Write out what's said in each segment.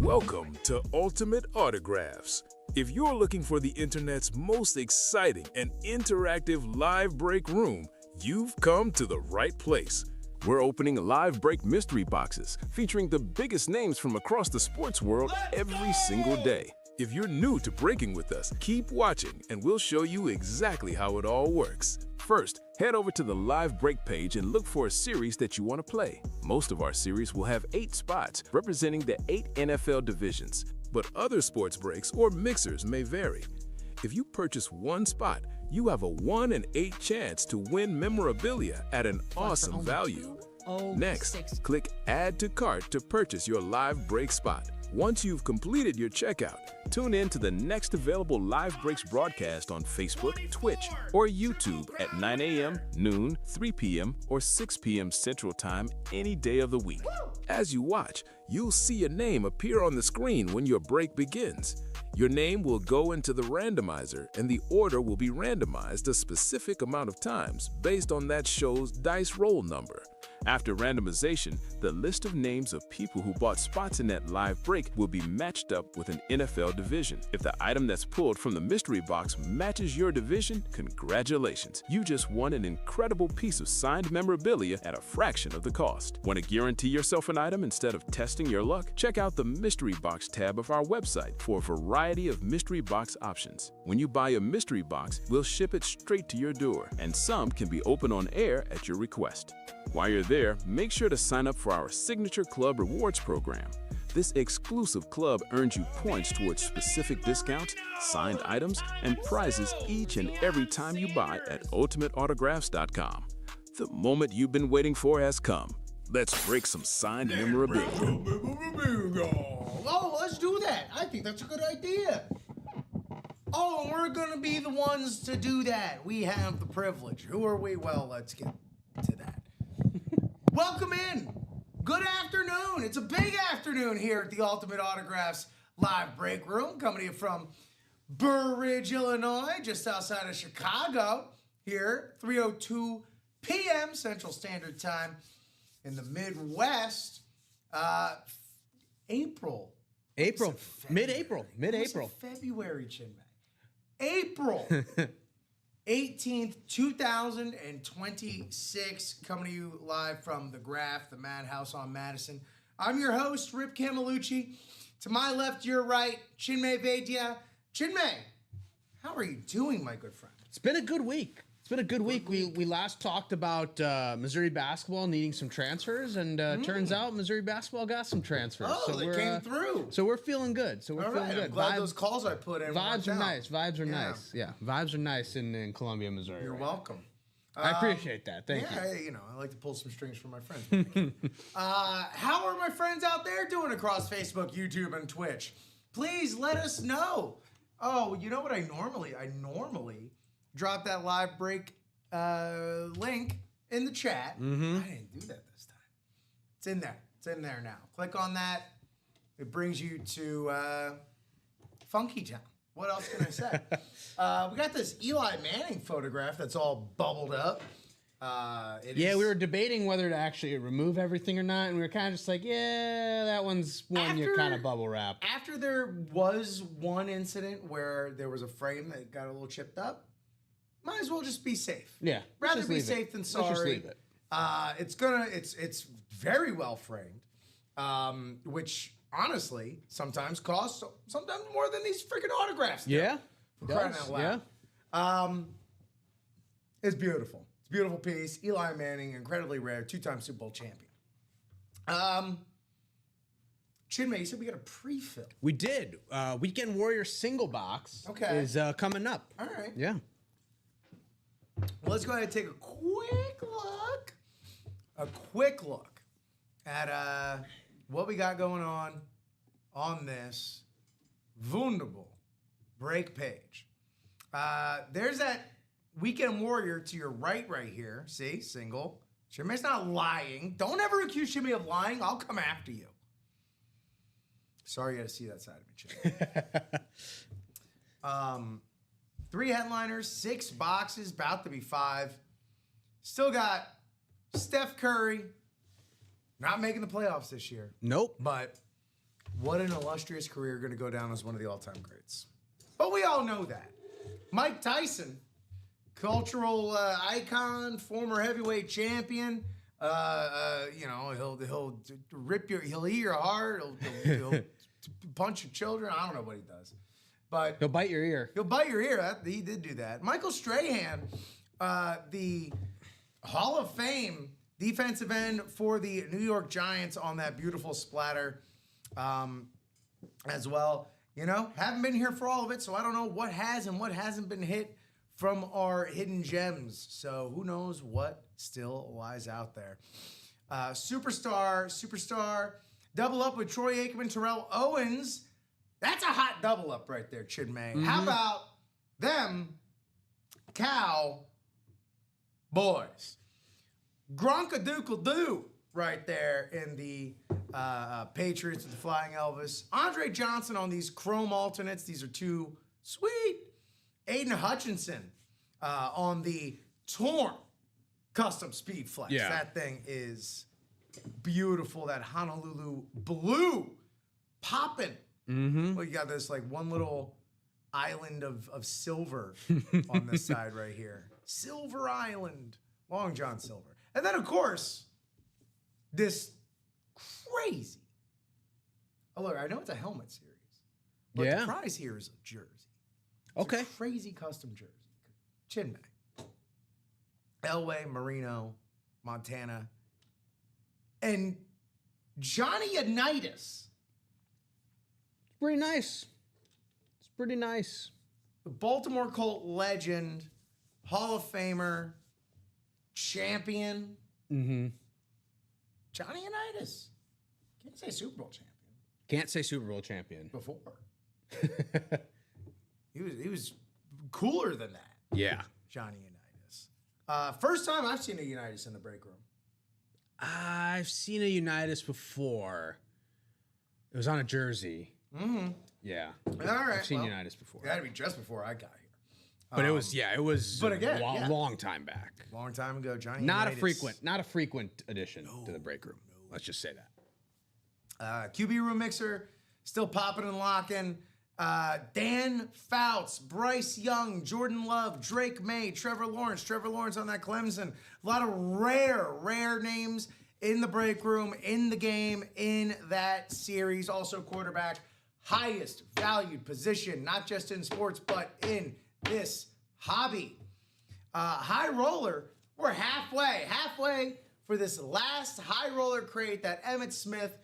Welcome to Ultimate Autographs. If you're looking for the internet's most exciting and interactive live break room, you've come to the right place. We're opening live break mystery boxes featuring the biggest names from across the sports world every single day. If you're new to breaking with us, keep watching and we'll show you exactly how it all works. First, head over to the live break page and look for a series that you want to play. Most of our series will have 8 spots representing the 8 NFL divisions, but other sports breaks or mixers may vary. If you purchase one spot, you have a 1 in 8 chance to win memorabilia at an awesome value. Next, click Add to Cart to purchase your live break spot. Once you've completed your checkout, tune in to the next available Live Breaks broadcast on Facebook, Twitch, or YouTube at 9 a.m., noon, 3 p.m., or 6 p.m. Central Time any day of the week. As you watch, you'll see your name appear on the screen when your break begins. Your name will go into the randomizer, and the order will be randomized a specific amount of times based on that show's dice roll number. After randomization, the list of names of people who bought spots in that live break will be matched up with an NFL division. If the item that's pulled from the mystery box matches your division, congratulations! You just won an incredible piece of signed memorabilia at a fraction of the cost. Want to guarantee yourself an item instead of testing your luck? Check out the mystery box tab of our website for a variety of mystery box options. When you buy a mystery box, we'll ship it straight to your door, and some can be opened on air at your request. While you're there, make sure to sign up for our Signature Club Rewards program. This exclusive club earns you points towards specific discounts, signed items, and prizes each and every time you buy at ultimateautographs.com. The moment you've been waiting for has come. Let's break some signed memorabilia. Oh, let's do that. I think that's a good idea. Oh, and we're going to be the ones to do that. We have the privilege. Who are we? Well, let's get to that. Welcome in. Good afternoon. It's a big afternoon here at the Ultimate Autographs live break room, coming to you from Burr Ridge, Illinois, just outside of Chicago. Here, 3:02 p.m. Central Standard Time in the Midwest. Mid-April. February, Chinmay. April 18th, 2026, coming to you live from the Graph, the Madhouse on Madison. I'm your host, Rip Camelucci. To my left, your right, Chinmay Vaidya. Chinmay, how are you doing, my good friend? It's been a good week. We last talked about Missouri basketball needing some transfers, and turns out Missouri basketball got some transfers. Oh, they came through. So we're feeling good. I'm glad those calls I put in. Vibes are nice. Nice. Yeah, vibes are nice in Columbia, Missouri. You're welcome. I appreciate that. Thank you. I like to pull some strings for my friends. How are my friends out there doing across Facebook, YouTube, and Twitch? Please let us know. Oh, you know what I normally drop that live break link in the chat. I didn't do that this time. It's in there. It's in there now. Click on that. It brings you to Funky Town. What else can I say? We got this Eli Manning photograph that's all bubbled up. We were debating whether to actually remove everything or not, and we were kind of just like, yeah, that one's one you kind of bubble wrap. After there was one incident where there was a frame that got a little chipped up, might as well just be safe. Yeah. Rather be safe than sorry. Let's just leave it. It's very well framed, which honestly sometimes costs sometimes more than these freaking autographs do. Yeah. For crying out loud. Yeah. It's beautiful. It's a beautiful piece. Eli Manning, incredibly rare, 2-time Super Bowl champion. Chinmay, you said we got a pre-fill. We did. Weekend Warrior single box is coming up. All right. Yeah. Well, let's go ahead and take a quick look at what we got going on this wunderbar break page. There's that Weekend Warrior to your right here. See, single. Chimay's not lying. Don't ever accuse Chimay of lying. I'll come after you. Sorry you had to see that side of me, Chimay. 3 headliners, 6 boxes, about to be 5. Still got Steph Curry, not making the playoffs this year. Nope. But what an illustrious career, going to go down as one of the all-time greats. But we all know that. Mike Tyson, cultural icon, former heavyweight champion. He'll rip he'll eat your heart. He'll punch your children. I don't know what he does, but He'll bite your ear. He'll bite your ear. He did do that. Michael Strahan, the Hall of Fame defensive end for the New York Giants on that beautiful splatter, as well. Haven't been here for all of it, so I don't know what has and what hasn't been hit from our hidden gems. So who knows what still lies out there. Superstar, double up with Troy Aikman, Terrell Owens. That's a hot double up right there, Chinmay. Mm-hmm. How about them Cowboys? Gronkadoodle-doo right there in the Patriots with the Flying Elvis. Andre Johnson on these chrome alternates. These are too sweet. Aiden Hutchinson on the torn custom speed flex. Yeah. That thing is beautiful. That Honolulu blue popping. Mm-hmm. Well, you got this like one little island of silver on this side right here. Silver Island. Long John Silver. And then, of course, this crazy. Oh, look, I know it's a helmet series. But Yeah. the prize here is a jersey. It's Okay. a crazy custom jersey. Chinmay. Elway, Marino, Montana. And Johnny Unitas. Pretty nice. It's pretty nice. The Baltimore Colt legend, Hall of Famer, champion. Mm-hmm. Johnny Unitas. Can't say Super Bowl champion. Can't say Super Bowl champion. Before. He was cooler than that. Yeah. Johnny Unitas. First time I've seen a Unitas in the break room. I've seen a Unitas before. It was on a jersey. Mm-hmm. Yeah. All right. I've seen Unitas before. It had to be just before I got here. But it was but again, a long time back. Long time ago, Johnny Not Unitas. a frequent addition to the break room. Let's just say that. QB room mixer, still popping and locking. Dan Fouts, Bryce Young, Jordan Love, Drake May, Trevor Lawrence on that Clemson. A lot of rare names in the break room, in the game, in that series. Also quarterback, highest valued position, not just in sports, but in this hobby. High roller, we're halfway for this last high roller crate that Emmitt Smith,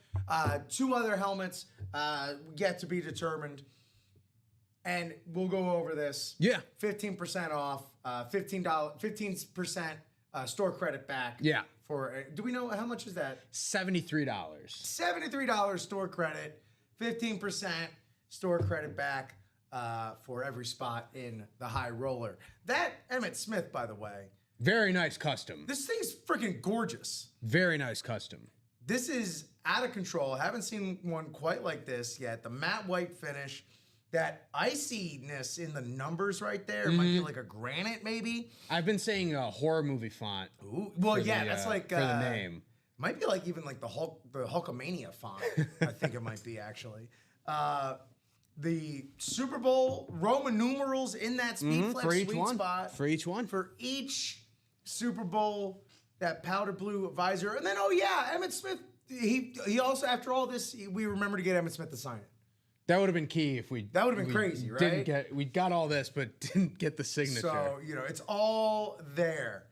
2 other helmets yet to be determined. And we'll go over this. Yeah. 15% off, $15% store credit back. Yeah. For do we know how much is that? $73. $73 store credit, 15% store credit back for every spot in the high roller. That Emmitt Smith, by the way. Very nice custom. This thing's freaking gorgeous. Very nice custom. This is out of control. I haven't seen one quite like this yet. The matte white finish. That iciness in the numbers right there might be like a granite, maybe. I've been saying a horror movie font. Ooh, well, yeah, that's like for the name. Might be like even like the Hulkamania font. I think it might be actually. The Super Bowl Roman numerals in that speed flex for each sweet one. spot For each one. for each Super Bowl. That powder blue visor, and then Emmitt Smith. He also after all this, we remember to get Emmitt Smith to sign it. That would have been key if we. That would have been crazy, right? We got all this, but didn't get the signature. So it's all there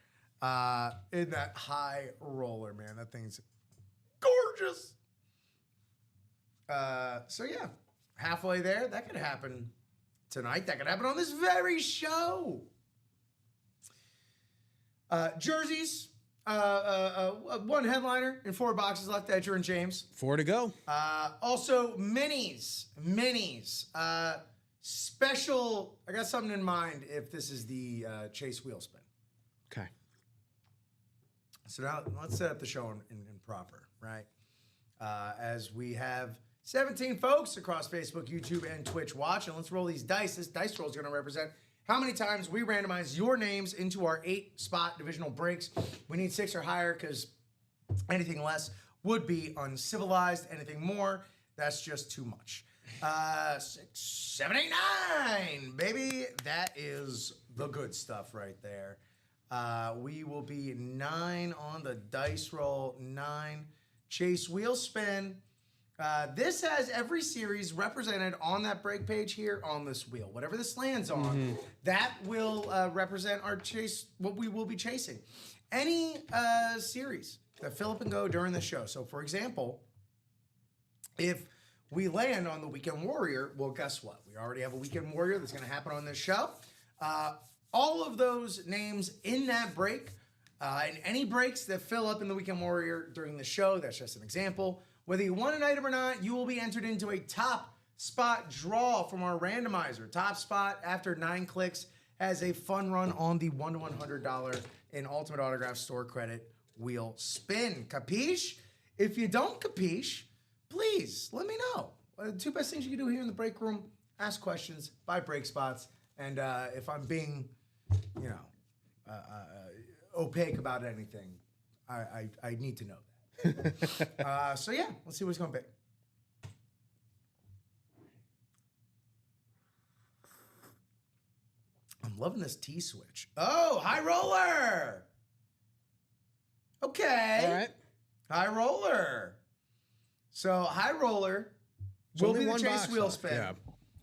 in that high roller, man. That thing's gorgeous. Halfway there. That could happen tonight. That could happen on this very show. Jerseys. One headliner and 4 boxes left. Edger and James. 4 to go. Also minis. Special. I got something in mind if this is the Chase wheel spin. Okay. So now let's set up the show in proper, right? As we have 17 folks across Facebook, YouTube, and Twitch watch, and let's roll these dice. This dice roll is going to represent how many times we randomize your names into our 8-spot divisional breaks. We need 6 or higher because anything less would be uncivilized. Anything more That's just too much. 6, 7, 8, 9, baby. That is the good stuff right there. We will be 9 on the dice roll. 9. Chase wheel spin. This has every series represented on that break page here on this wheel. Whatever this lands on, that will represent our chase, what we will be chasing. Any series that fill up and go during the show. So, for example, if we land on the Weekend Warrior, well, guess what? We already have a Weekend Warrior that's going to happen on this show. All of those names in that break, and any breaks that fill up in the Weekend Warrior during the show, that's just an example. Whether you won an item or not, you will be entered into a top spot draw from our randomizer. Top spot, after 9 clicks, has a fun run on the $1 to $100 in Ultimate Autograph store credit wheel spin. Capiche? If you don't capiche, please let me know. The 2 best things you can do here in the break room: ask questions, buy break spots, and if I'm being, opaque about anything, I need to know that. So yeah, let's see what it's gonna be. I'm loving this T-switch. Oh, high roller. Okay. All right. High roller. So high roller will be the chase wheel spin. Yeah.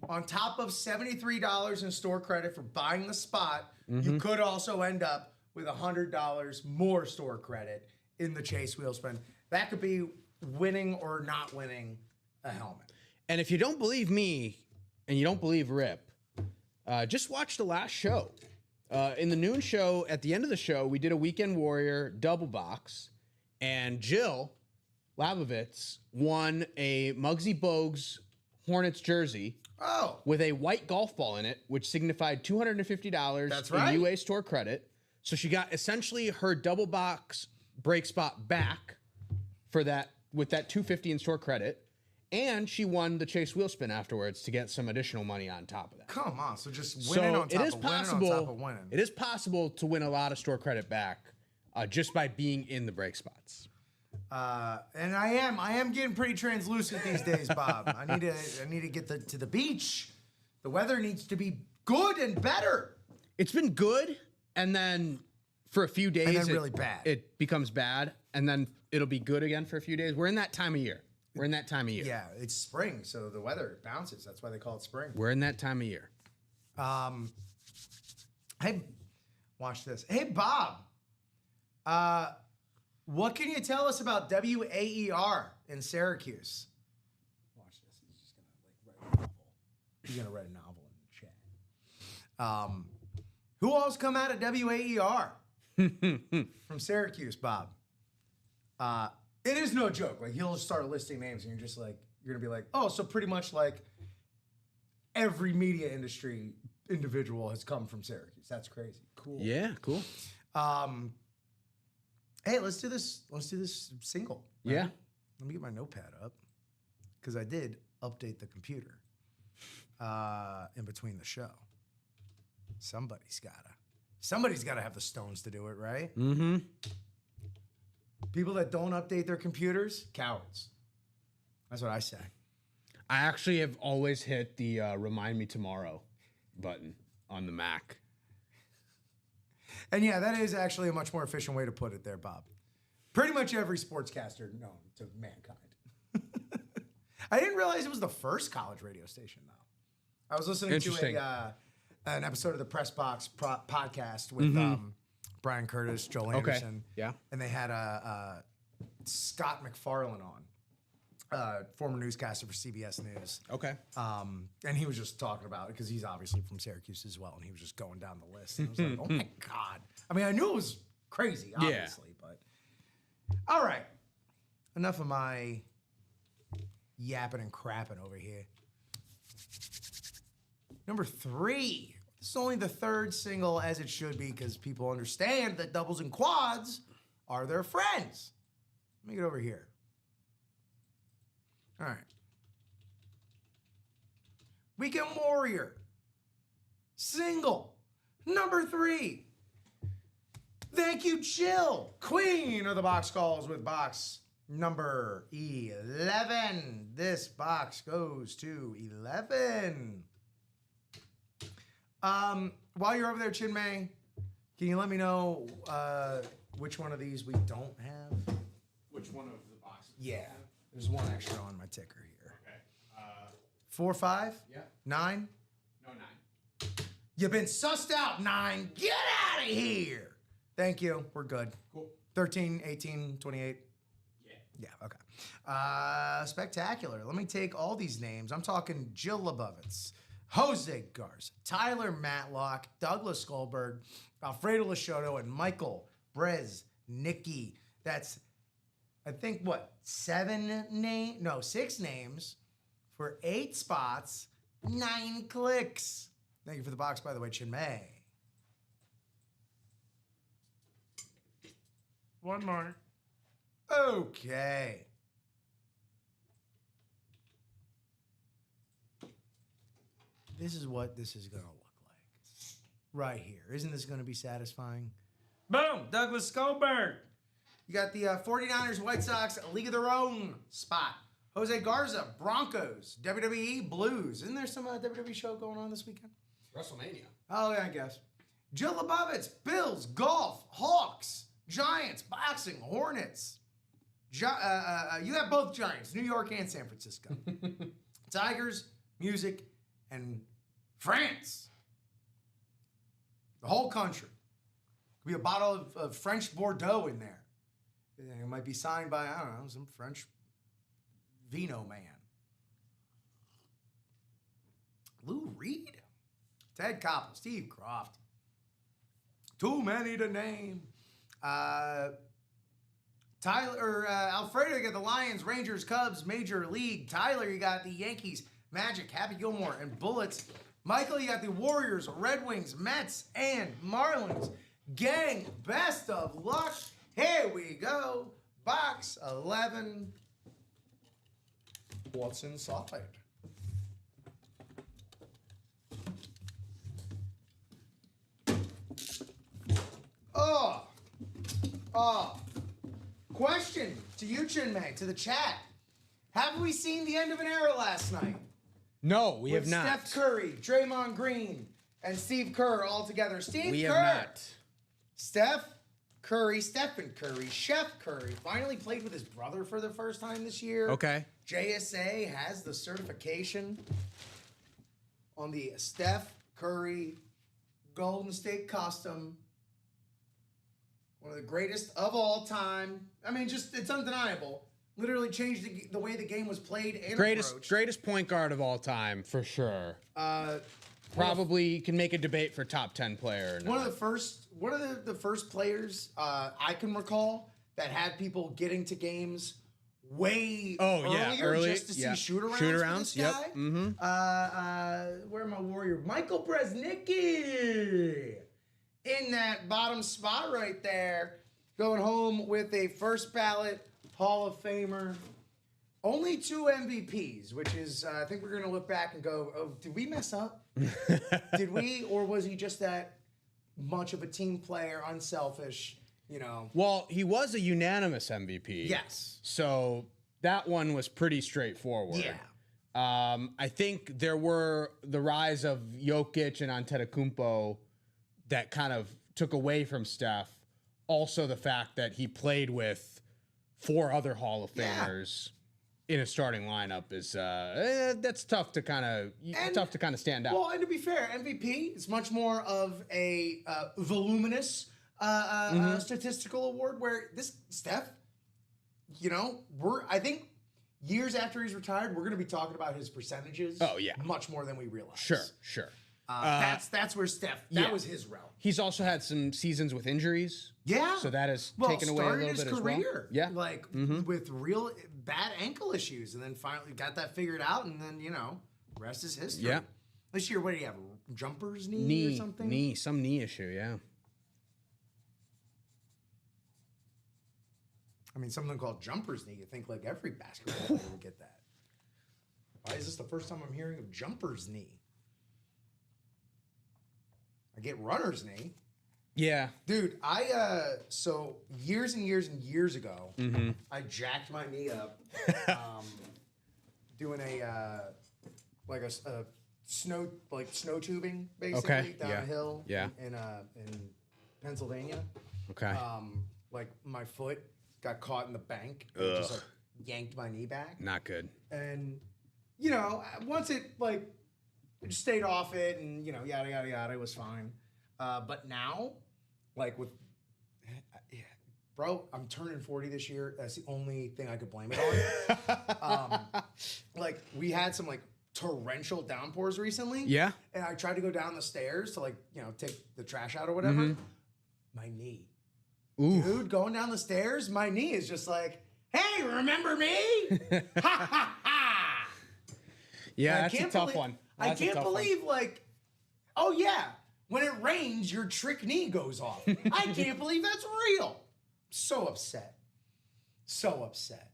On top of $73 in store credit for buying the spot, you could also end up with $100 more store credit in the chase wheel spin. That could be winning or not winning a helmet. And if you don't believe me and you don't believe Rip, just watch the last show. In the noon show, at the end of the show, we did a Weekend Warrior double box, and Jill Labovitz won a Muggsy Bogues Hornets jersey with a white golf ball in it, which signified $250 That's right. in UA store credit. So she got essentially her double box break spot back for that with that $250 in store credit, and she won the chase wheel spin afterwards to get some additional money on top of that. Come on, so just winning on top of winning on top of winning. It is possible to win a lot of store credit back just by being in the break spots. And I am getting pretty translucent these days, Bob. I need to get to the beach. The weather needs to be good and better. It's been good, and then for a few days, And then really bad. It becomes bad, and then it'll be good again for a few days. We're in that time of year. Yeah, it's spring, so the weather bounces. That's why they call it spring. We're in that time of year. Hey, watch this. Hey, Bob. What can you tell us about WAER in Syracuse? Watch this. He's just gonna He's gonna write a novel in the chat. Who else come out of WAER from Syracuse, Bob? It is no joke. Like, he'll start listing names, and you're gonna be like, oh, so pretty much like every media industry individual has come from Syracuse. That's crazy. Cool. Yeah, cool. Hey, let's do this. Let's do this single. Right? Yeah. Let me get my notepad up, because I did update the computer in between the show. Somebody's gotta have the stones to do it, right? Mm-hmm. People that don't update their computers, cowards. That's what I say. I actually have always hit the Remind Me Tomorrow button on the Mac. And yeah, that is actually a much more efficient way to put it there, Bob. Pretty much every sportscaster known to mankind. I didn't realize it was the first college radio station, though. I was listening to an episode of the Press Box podcast with Brian Curtis, Joel Anderson. Yeah. And they had Scott McFarlane on, former newscaster for CBS News. Okay. And he was just talking about it because he's obviously from Syracuse as well, and he was just going down the list. And I was like, oh my God. I mean, I knew it was crazy, obviously, but all right. Enough of my yapping and crapping over here. Number 3. This is only the 3rd single, as it should be, because people understand that doubles and quads are their friends. Let me get over here. All right. Weekend Warrior. Single. Number 3. Thank you, Jill. Queen of the box calls with box Number 11. This box goes to 11. While you're over there, Chinmay, can you let me know which one of these we don't have? Which one of the boxes? Yeah. There's one extra on my ticker here. Okay. 4, 5? Yeah. 9? No, 9. You've been sussed out, 9. Get out of here. Thank you. We're good. Cool. 13, 18, 28. Yeah. Yeah, okay. Spectacular. Let me take all these names. I'm talking Jill Lebovitz, Jose Garza, Tyler Matlock, Douglas Goldberg, Alfredo Lachotto, and Michael Breznicki. That's, I think, what, 6 names for 8 spots, 9 clicks. Thank you for the box, by the way, Chinmay. One more. Okay. This is what this is going to look like. Right here. Isn't this going to be satisfying? Boom! Douglas Goldberg. You got the 49ers, White Sox, League of Their Own spot. Jose Garza, Broncos, WWE, Blues. Isn't there some WWE show going on this weekend? WrestleMania. Oh, yeah, I guess. Jill Lebovitz, Bills, Golf, Hawks, Giants, Boxing, Hornets. You have both Giants, New York and San Francisco. Tigers, music, and France. The whole country. Could be a bottle of French Bordeaux in there. It might be signed by, I don't know, some French vino man. Lou Reed, Ted Koppel, Steve Croft. Too many to name. Alfredo, you got the Lions, Rangers, Cubs, Major League. Tyler, you got the Yankees, Magic, Happy Gilmore, and Bullets. Michael, you got the Warriors, Red Wings, Mets, and Marlins. Gang, best of luck. Here we go. Box 11. What's inside? Question to you, Chinmay, to the chat. Have we seen the end of an era last night? No, we have With not. Steph Curry, Draymond Green, and Steve Kerr all together. We have not. Stephen Curry, Chef Curry, finally played with his brother for the first time this year. Okay. JSA has the certification on the Steph Curry Golden State Custom. One of the greatest of all time. I mean, just, it's undeniable. Literally changed the way the game was played and approached. Greatest point guard of all time, for sure. Probably can make a debate for top 10 player. One of the first players I can recall that had people getting to games way earlier just to see shoot-arounds. Yep. Mm-hmm. Where my Warrior? Michael Breznicki in that bottom spot right there, going home with a first ballot Hall of Famer. Only 2 MVPs, which is, I think we're going to look back and go, oh, did we mess up? Did we? Or was he just that much of a team player, unselfish, you know? Well, he was a unanimous MVP. Yes. So that one was pretty straightforward. Yeah. I think there were the rise of Jokic and Antetokounmpo that kind of took away from Steph. Also the fact that he played with 4 other Hall of Famers in a starting lineup is that's tough to kind of stand out. Well, and to be fair, MVP is much more of a voluminous statistical award. Where this Steph, you know, I think years after he's retired, we're going to be talking about his percentages. Oh yeah, much more than we realize. Sure. That's where Steph. That was his realm. He's also had some seasons with injuries. Yeah. So that has taken away a little bit as well. Yeah. Like with real bad ankle issues, and then finally got that figured out, and then, you know, rest is history. Yeah. This year, what did he have? Jumper's knee or something? Some knee issue, yeah. I mean, something called jumper's knee. You think like every basketball player would get that. Why is this the first time I'm hearing of jumper's knee? I get runner's knee. Yeah. Dude, so years and years and years ago, I jacked my knee up doing a snow tubing basically down a hill in Pennsylvania. Okay. Like my foot got caught in the bank and it just like yanked my knee back. Not good. And once it I just stayed off it and yada yada yada, it was fine. But now, bro, I'm turning 40 this year. That's the only thing I could blame it on. We had some torrential downpours recently. Yeah. And I tried to go down the stairs to take the trash out or whatever. My knee. Ooh. Dude, going down the stairs, my knee is just like, hey, remember me? Ha ha ha. Yeah, that's a tough one. I can't believe oh yeah, when it rains, your trick knee goes off. I can't believe that's real. So upset. So upset.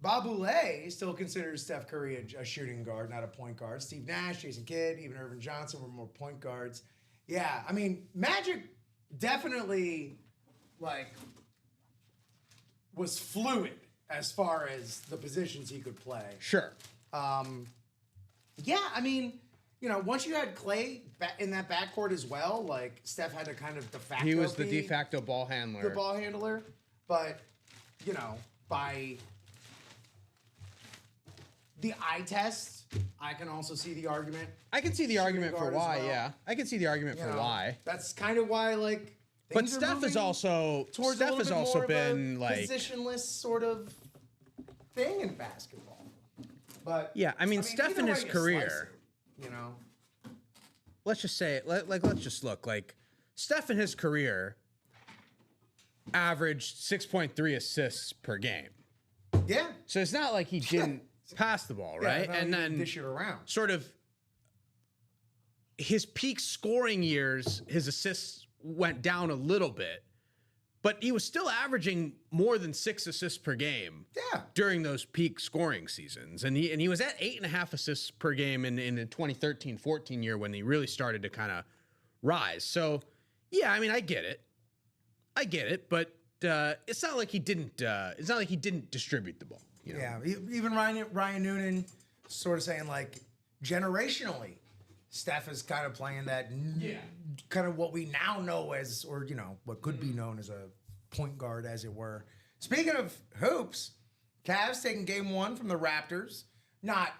Babule still considers Steph Curry a shooting guard, not a point guard. Steve Nash, Jason Kidd, even Irvin Johnson were more point guards. Yeah, I mean, Magic definitely was fluid as far as the positions he could play. Sure. Yeah, I mean, once you had Clay in that backcourt as well, Steph had to kind of de facto. He was the de facto ball handler. The ball handler, but by the eye test, I can also see the argument. I can see the argument for why. Well. Yeah, I can see the argument for why. That's kind of why But Steph has also been positionless sort of thing in basketball. But yeah, I mean Steph in his career, let's just say it. Let's just look Steph in his career averaged 6.3 assists per game. Yeah. So it's not like he didn't pass the ball, right? And then dish it around. Sort of his peak scoring years, his assists went down a little bit, but he was still averaging more than 6 assists per game during those peak scoring seasons. And he was at 8.5 assists per game in the 2013-14 year when he really started to kind of rise. So, yeah, I mean, I get it, but it's not like he didn't distribute the ball. Yeah, even Ryan Noonan sort of saying generationally, Steph is kind of playing that kind of what we now know as, or what could be known as a point guard, as it were. Speaking of hoops, Cavs taking game 1 from the Raptors. Not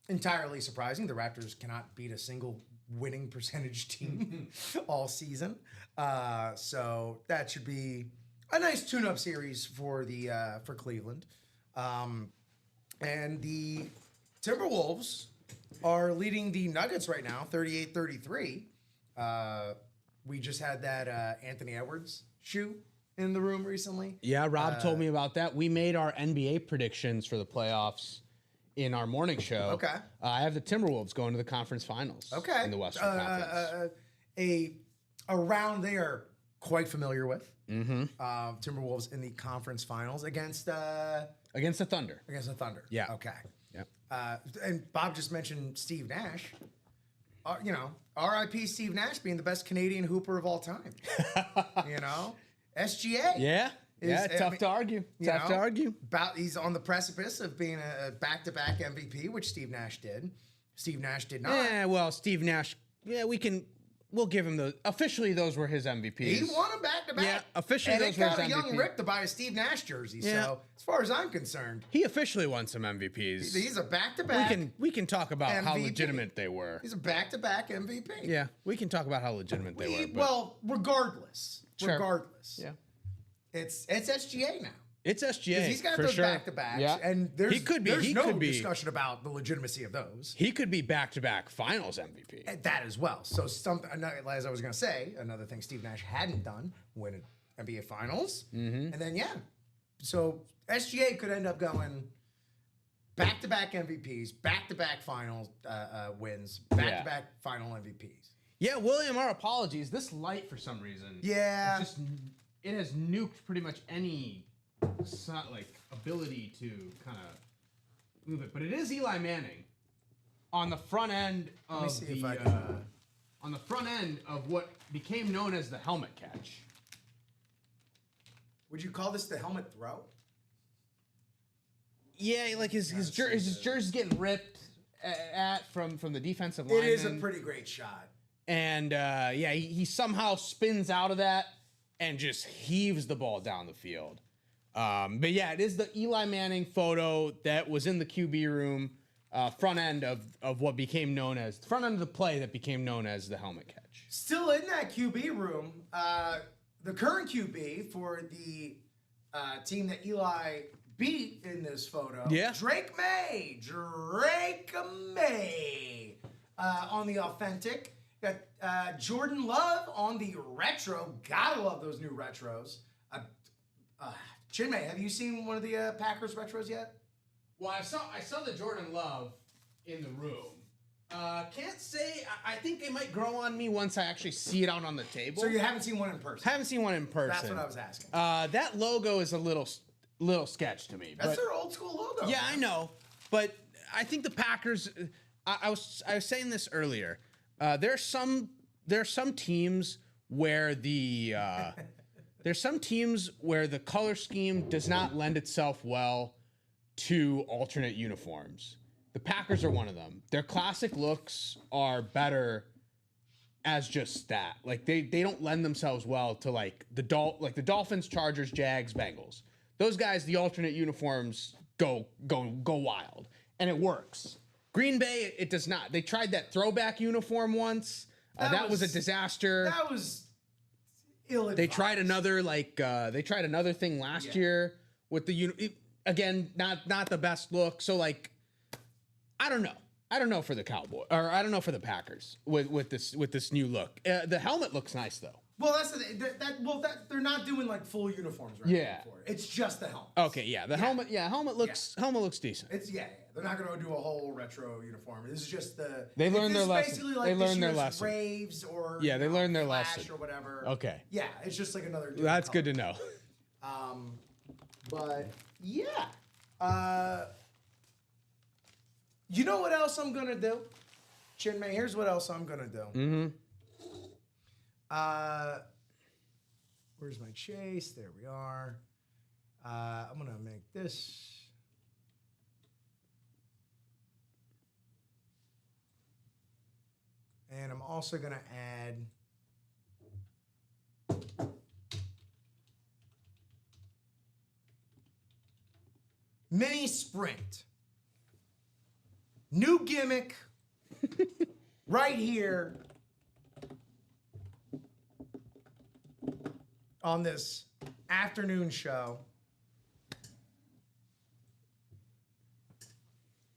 entirely surprising. The Raptors cannot beat a single winning percentage team all season. So that should be a nice tune-up series for Cleveland. And the Timberwolves are leading the Nuggets right now, 38-33. We just had that Anthony Edwards shoe in the room recently. Yeah, Rob told me about that. We made our NBA predictions for the playoffs in our morning show. Okay. I have the Timberwolves going to the conference finals. Okay. In the Western Conference. A round they are quite familiar with. Timberwolves in the conference finals against the Thunder. Against the Thunder. Yeah. Okay. Yeah. And Bob just mentioned Steve Nash. R.I.P. Steve Nash being the best Canadian hooper of all time. SGA. Yeah. Tough to argue. Tough to argue. He's on the precipice of being a back-to-back MVP, which Steve Nash did. Steve Nash did not. Yeah, well, Steve Nash. Yeah, we'll give him those. Officially, those were his MVPs. He won them back-to-back. Yeah, officially, those were his MVPs. And it got a young Rip to buy a Steve Nash jersey. Yeah. So, as far as I'm concerned, he officially won some MVPs. He's a back-to-back. We can talk about MVP. how legitimate they were. He's a back-to-back MVP. Yeah, we can talk about how legitimate they were. Well, regardless. Sure. Regardless. Yeah. It's SGA now. It's SGA. He's got those back-to-backs. Yeah. And there's no discussion about the legitimacy of those. He could be back-to-back finals MVP. And that as well. So, as I was going to say, another thing Steve Nash hadn't done, win an NBA Finals. And then, so SGA could end up going back-to-back MVPs, back-to-back finals wins, back-to-back final MVPs. Yeah, William, our apologies. This light, for some reason, it has nuked pretty much any ability to kind of move it. But it is Eli Manning on the front end of on the front end of what became known as the helmet catch. Would you call this the helmet throw? Yeah, like his jersey's getting ripped from the defensive line. It is a pretty great shot. And he somehow spins out of that and just heaves the ball down the field. But yeah, it is the Eli Manning photo that was in the QB room, front end of what became known as front end of the play that became known as the helmet catch. Still in that QB room, the current QB for the team that Eli beat in this photo. Yeah. Drake May on the authentic. Got Jordan Love on the retro. Gotta love those new retros. Chinmay, have you seen one of the Packers retros yet? Well, I saw the Jordan Love in the room. Can't say. I think they might grow on me once I actually see it out on the table. So you haven't seen one in person? Haven't seen one in person. That's what I was asking. That logo is a little sketch to me. That's their old school logo. Yeah, I know, but I think the Packers. I was saying this earlier. There's some teams where the color scheme does not lend itself well to alternate uniforms. The Packers are one of them. Their classic looks are better as just that. Like they don't lend themselves well to like the Dolphins, Chargers, Jags, Bengals. Those guys, the alternate uniforms go wild, and it works. Green Bay, it does not. They tried that throwback uniform once. That was a disaster. That was ill-advised. They tried another thing last year with the again, not the best look. So like, I don't know for the Cowboy, or I don't know for the Packers with this new look. The helmet looks nice though. Well, that's they're not doing like full uniforms right now for it. It's just the helmet. Okay, yeah, helmet looks decent. It's they're not going to do a whole retro uniform. This is just the they learned their lesson. Basically like they learned their lesson. Raves or they learned their Flash lesson or whatever. Okay. Yeah, it's just like another. That's color. good to know. But yeah, you know what else I'm gonna do, Chinmay? Here's what else I'm gonna do. Mm-hmm. Where's my chase? There we are. I'm gonna make this. And I'm also gonna add mini sprint. New gimmick right here on this afternoon show.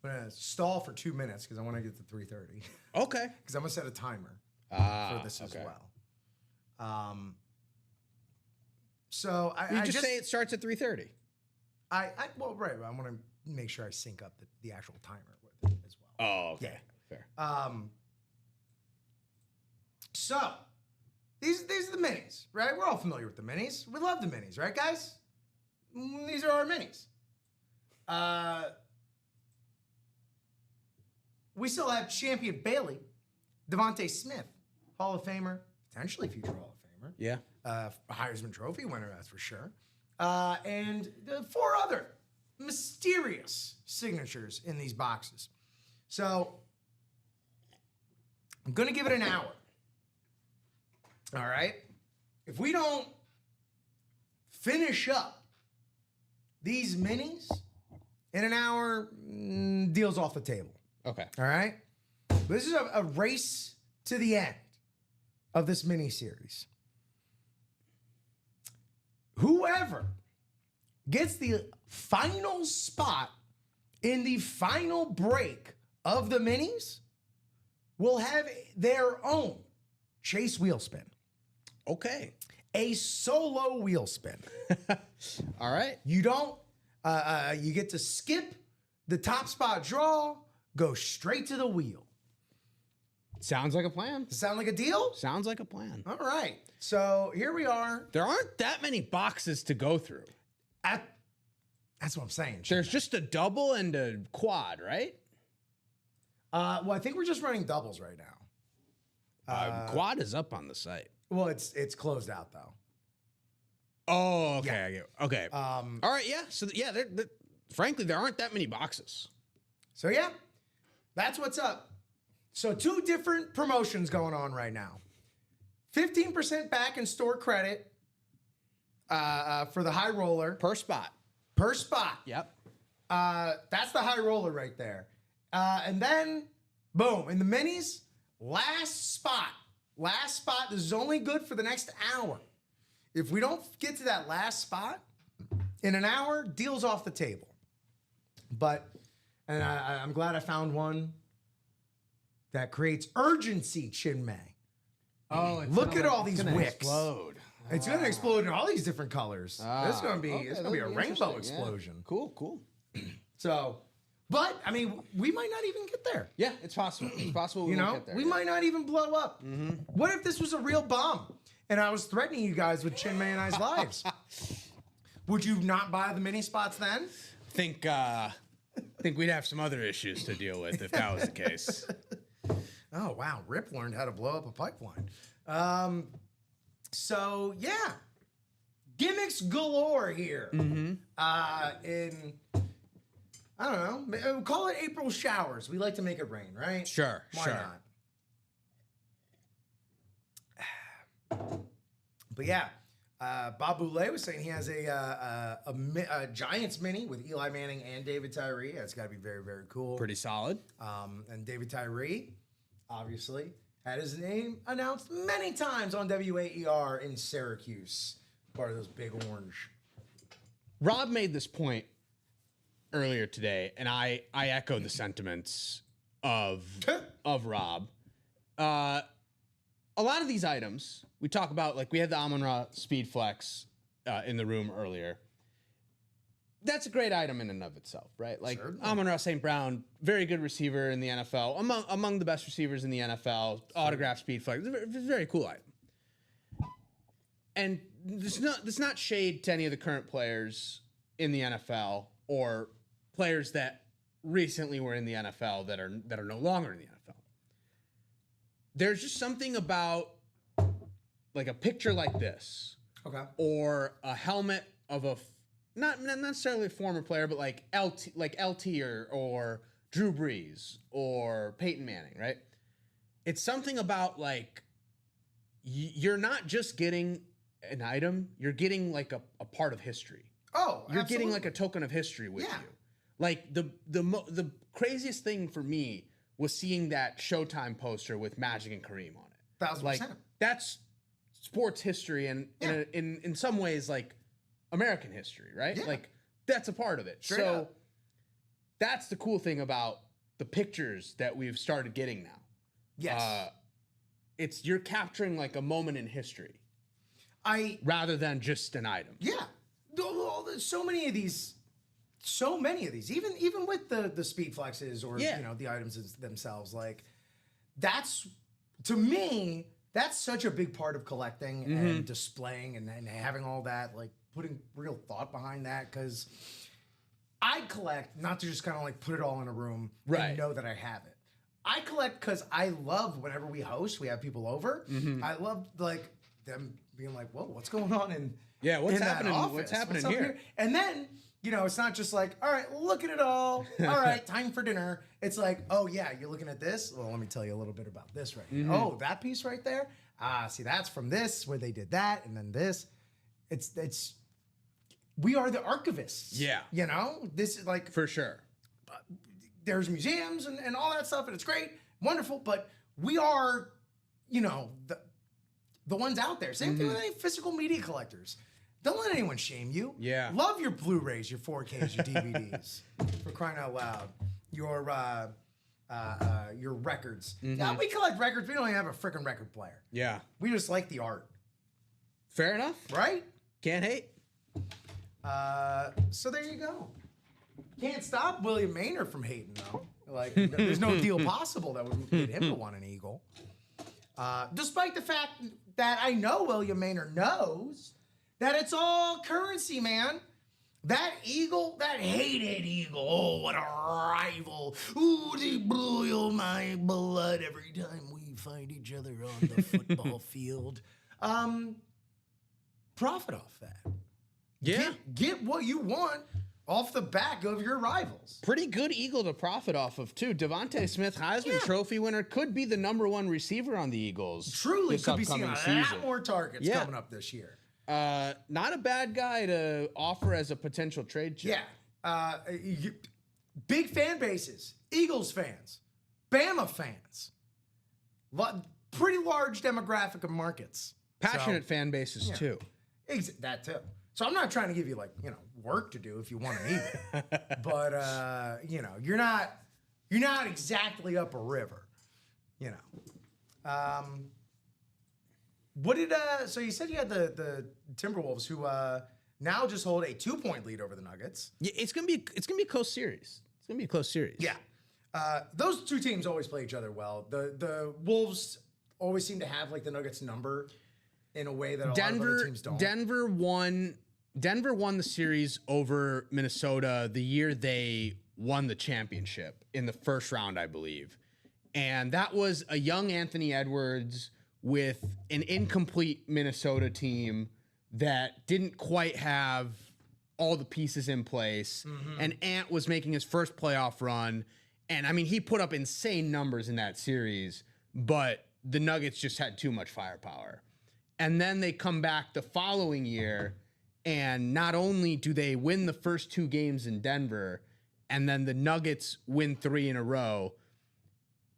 I'm going to stall for 2 minutes because I want to get to 3:30. Okay. Because I'm going to set a timer for this as well. So I just say it starts at 3:30. Well, right. I want to make sure I sync up the actual timer with it as well. Oh, okay. Yeah. Fair. So these are the minis, right? We're all familiar with the minis. We love the minis, right, guys? These are our minis. We still have Champion Bailey, Devontae Smith, Hall of Famer, potentially future Hall of Famer. Yeah. Heisman Trophy winner, that's for sure. And the 4 other mysterious signatures in these boxes. So I'm going to give it an hour. All right? If we don't finish up these minis in an hour, deal's off the table. Okay. All right? This is a race to the end of this mini series. Whoever gets the final spot in the final break of the minis will have their own chase wheel spin. Okay. A solo wheel spin. All right. You don't, you get to skip the top spot draw, go straight to the wheel. Sounds like a plan. Does it sound like a deal? Sounds like a plan. All right. So here we are. There aren't that many boxes to go through. That's what I'm saying. There's just a double and a quad, right? Well, I think we're just running doubles right Quad is up on the site. Well, it's closed out though. Oh, okay. I get it. Okay. All right. Yeah. So frankly, there aren't that many boxes. So yeah, that's what's up. So 2 different promotions going on right now. 15% back in store credit for the high roller Per spot. per spot. Yep. That's the high roller right there. And then, boom, in the minis, last spot. Last spot. This is only good for the next hour. If we don't get to that last spot in an hour, deal's off the table. But, and I'm glad I found one that creates urgency, Chinmay. Oh, Look at all these wicks. Explode. It's going to explode in all these different colors. It's going to be a rainbow Yeah. explosion. Cool. So, but I mean, we might not even get there. Yeah, it's possible. It's possible we won't get there. We might not even blow up. What if this was a real bomb and I was threatening you guys with Chinmay and I's lives? Would you not buy the mini spots then? Think we'd have some other issues to deal with if that was the case. Oh wow, Rip learned how to blow up a pipeline. So yeah, gimmicks galore here. In I don't know, call it April showers. We like to make it rain, right? Sure. Why not? But yeah, Bob Boulay was saying he has a Giants mini with Eli Manning and David Tyree. That's got to be very, very cool. Pretty solid. And David Tyree, obviously, had his name announced many times on WAER in Syracuse. Part of those big orange. Rob made this point earlier today, and I echo the sentiments of Rob. A lot of these items we talk about, like we had the Amon-Ra Speed Flex in the room earlier. That's a great item in and of itself, right? Like Amon-Ra St. Brown, very good receiver in the NFL, among the best receivers in the NFL. Autographed Speed Flex, it's a very cool item. And this not shade to any of the current players in the NFL or players that recently were in the NFL that are no longer in the NFL. There's just something about like a picture like this, Okay. or a helmet of a not necessarily a former player, but like LT or Drew Brees or Peyton Manning, right? It's something about like you're not just getting an item, you're getting like a part of history. Oh, You're getting like a token of history with you. Like the craziest thing for me was seeing that Showtime poster with Magic and Kareem on it. 1,000%. Like that's sports history and in some ways like American history, right? Yeah. Like that's a part of it. Straight up. That's the cool thing about the pictures that we've started getting now. Yes. It's you're capturing like a moment in history rather than just an item. Yeah. There's so many of these. Even with the speed flexes or the items themselves, like that's to me that's such a big part of collecting and displaying and having all that, like putting real thought behind that, because I collect not to just kind of like put it all in a room and know that I have it. I collect because I love whenever we host, we have people over. I love like them being like, "Whoa, what's going on in what's in that happening? office? What's happening up here?" And then, it's not just like, all right, look at it all. All right, time for dinner. It's like, oh yeah, you're looking at this? Well, let me tell you a little bit about this right here. Oh, that piece right there? See, that's from this, where they did that, and then this. It's we are the archivists. Yeah. This is like, For sure. there's museums and all that stuff, and it's great, wonderful, but we are, the ones out there. Same thing with any physical media collectors. Don't let anyone shame you. Yeah. Love your Blu-rays, your 4Ks, your DVDs. For crying out loud. Your records. Yeah, we collect records. We don't even have a freaking record player. Yeah. We just like the art. Fair enough. Right? Can't hate. So there you go. Can't stop William Maynard from hating, though. Like, there's no deal possible that would get him to want an Eagle. Despite the fact that I know William Maynard knows that it's all currency, man. That Eagle, that hated Eagle, oh, what a rival. Ooh, they boil my blood every time we find each other on the football field. Profit off that. Yeah. Get what you want off the back of your rivals. Pretty good Eagle to profit off of, too. Devontae Smith, Heisman Trophy winner, could be the #1 receiver on the Eagles. Truly this could be seeing upcoming a season. lot more targets coming up this year. Not a bad guy to offer as a potential trade chip. Yeah. Big fan bases. Eagles fans. Bama fans. Pretty large demographic of markets. Passionate fan bases, too. That, too. So I'm not trying to give you, like, work to do if you want to need it. But, you're not exactly up a river, What did so you said you had the Timberwolves who now just hold a 2-point lead over the Nuggets. Yeah, it's gonna be a close series. It's gonna be a close series. Yeah. Those two teams always play each other well. The Wolves always seem to have like the Nuggets number in a way that a lot of other teams don't. Denver won the series over Minnesota the year they won the championship in the first round, I believe. And that was a young Anthony Edwards with an incomplete Minnesota team that didn't quite have all the pieces in place. Mm-hmm. And Ant was making his first playoff run. And I mean, he put up insane numbers in that series, but the Nuggets just had too much firepower. And then they come back the following year, and not only do they win the first 2 games in Denver, and then the Nuggets win 3 in a row,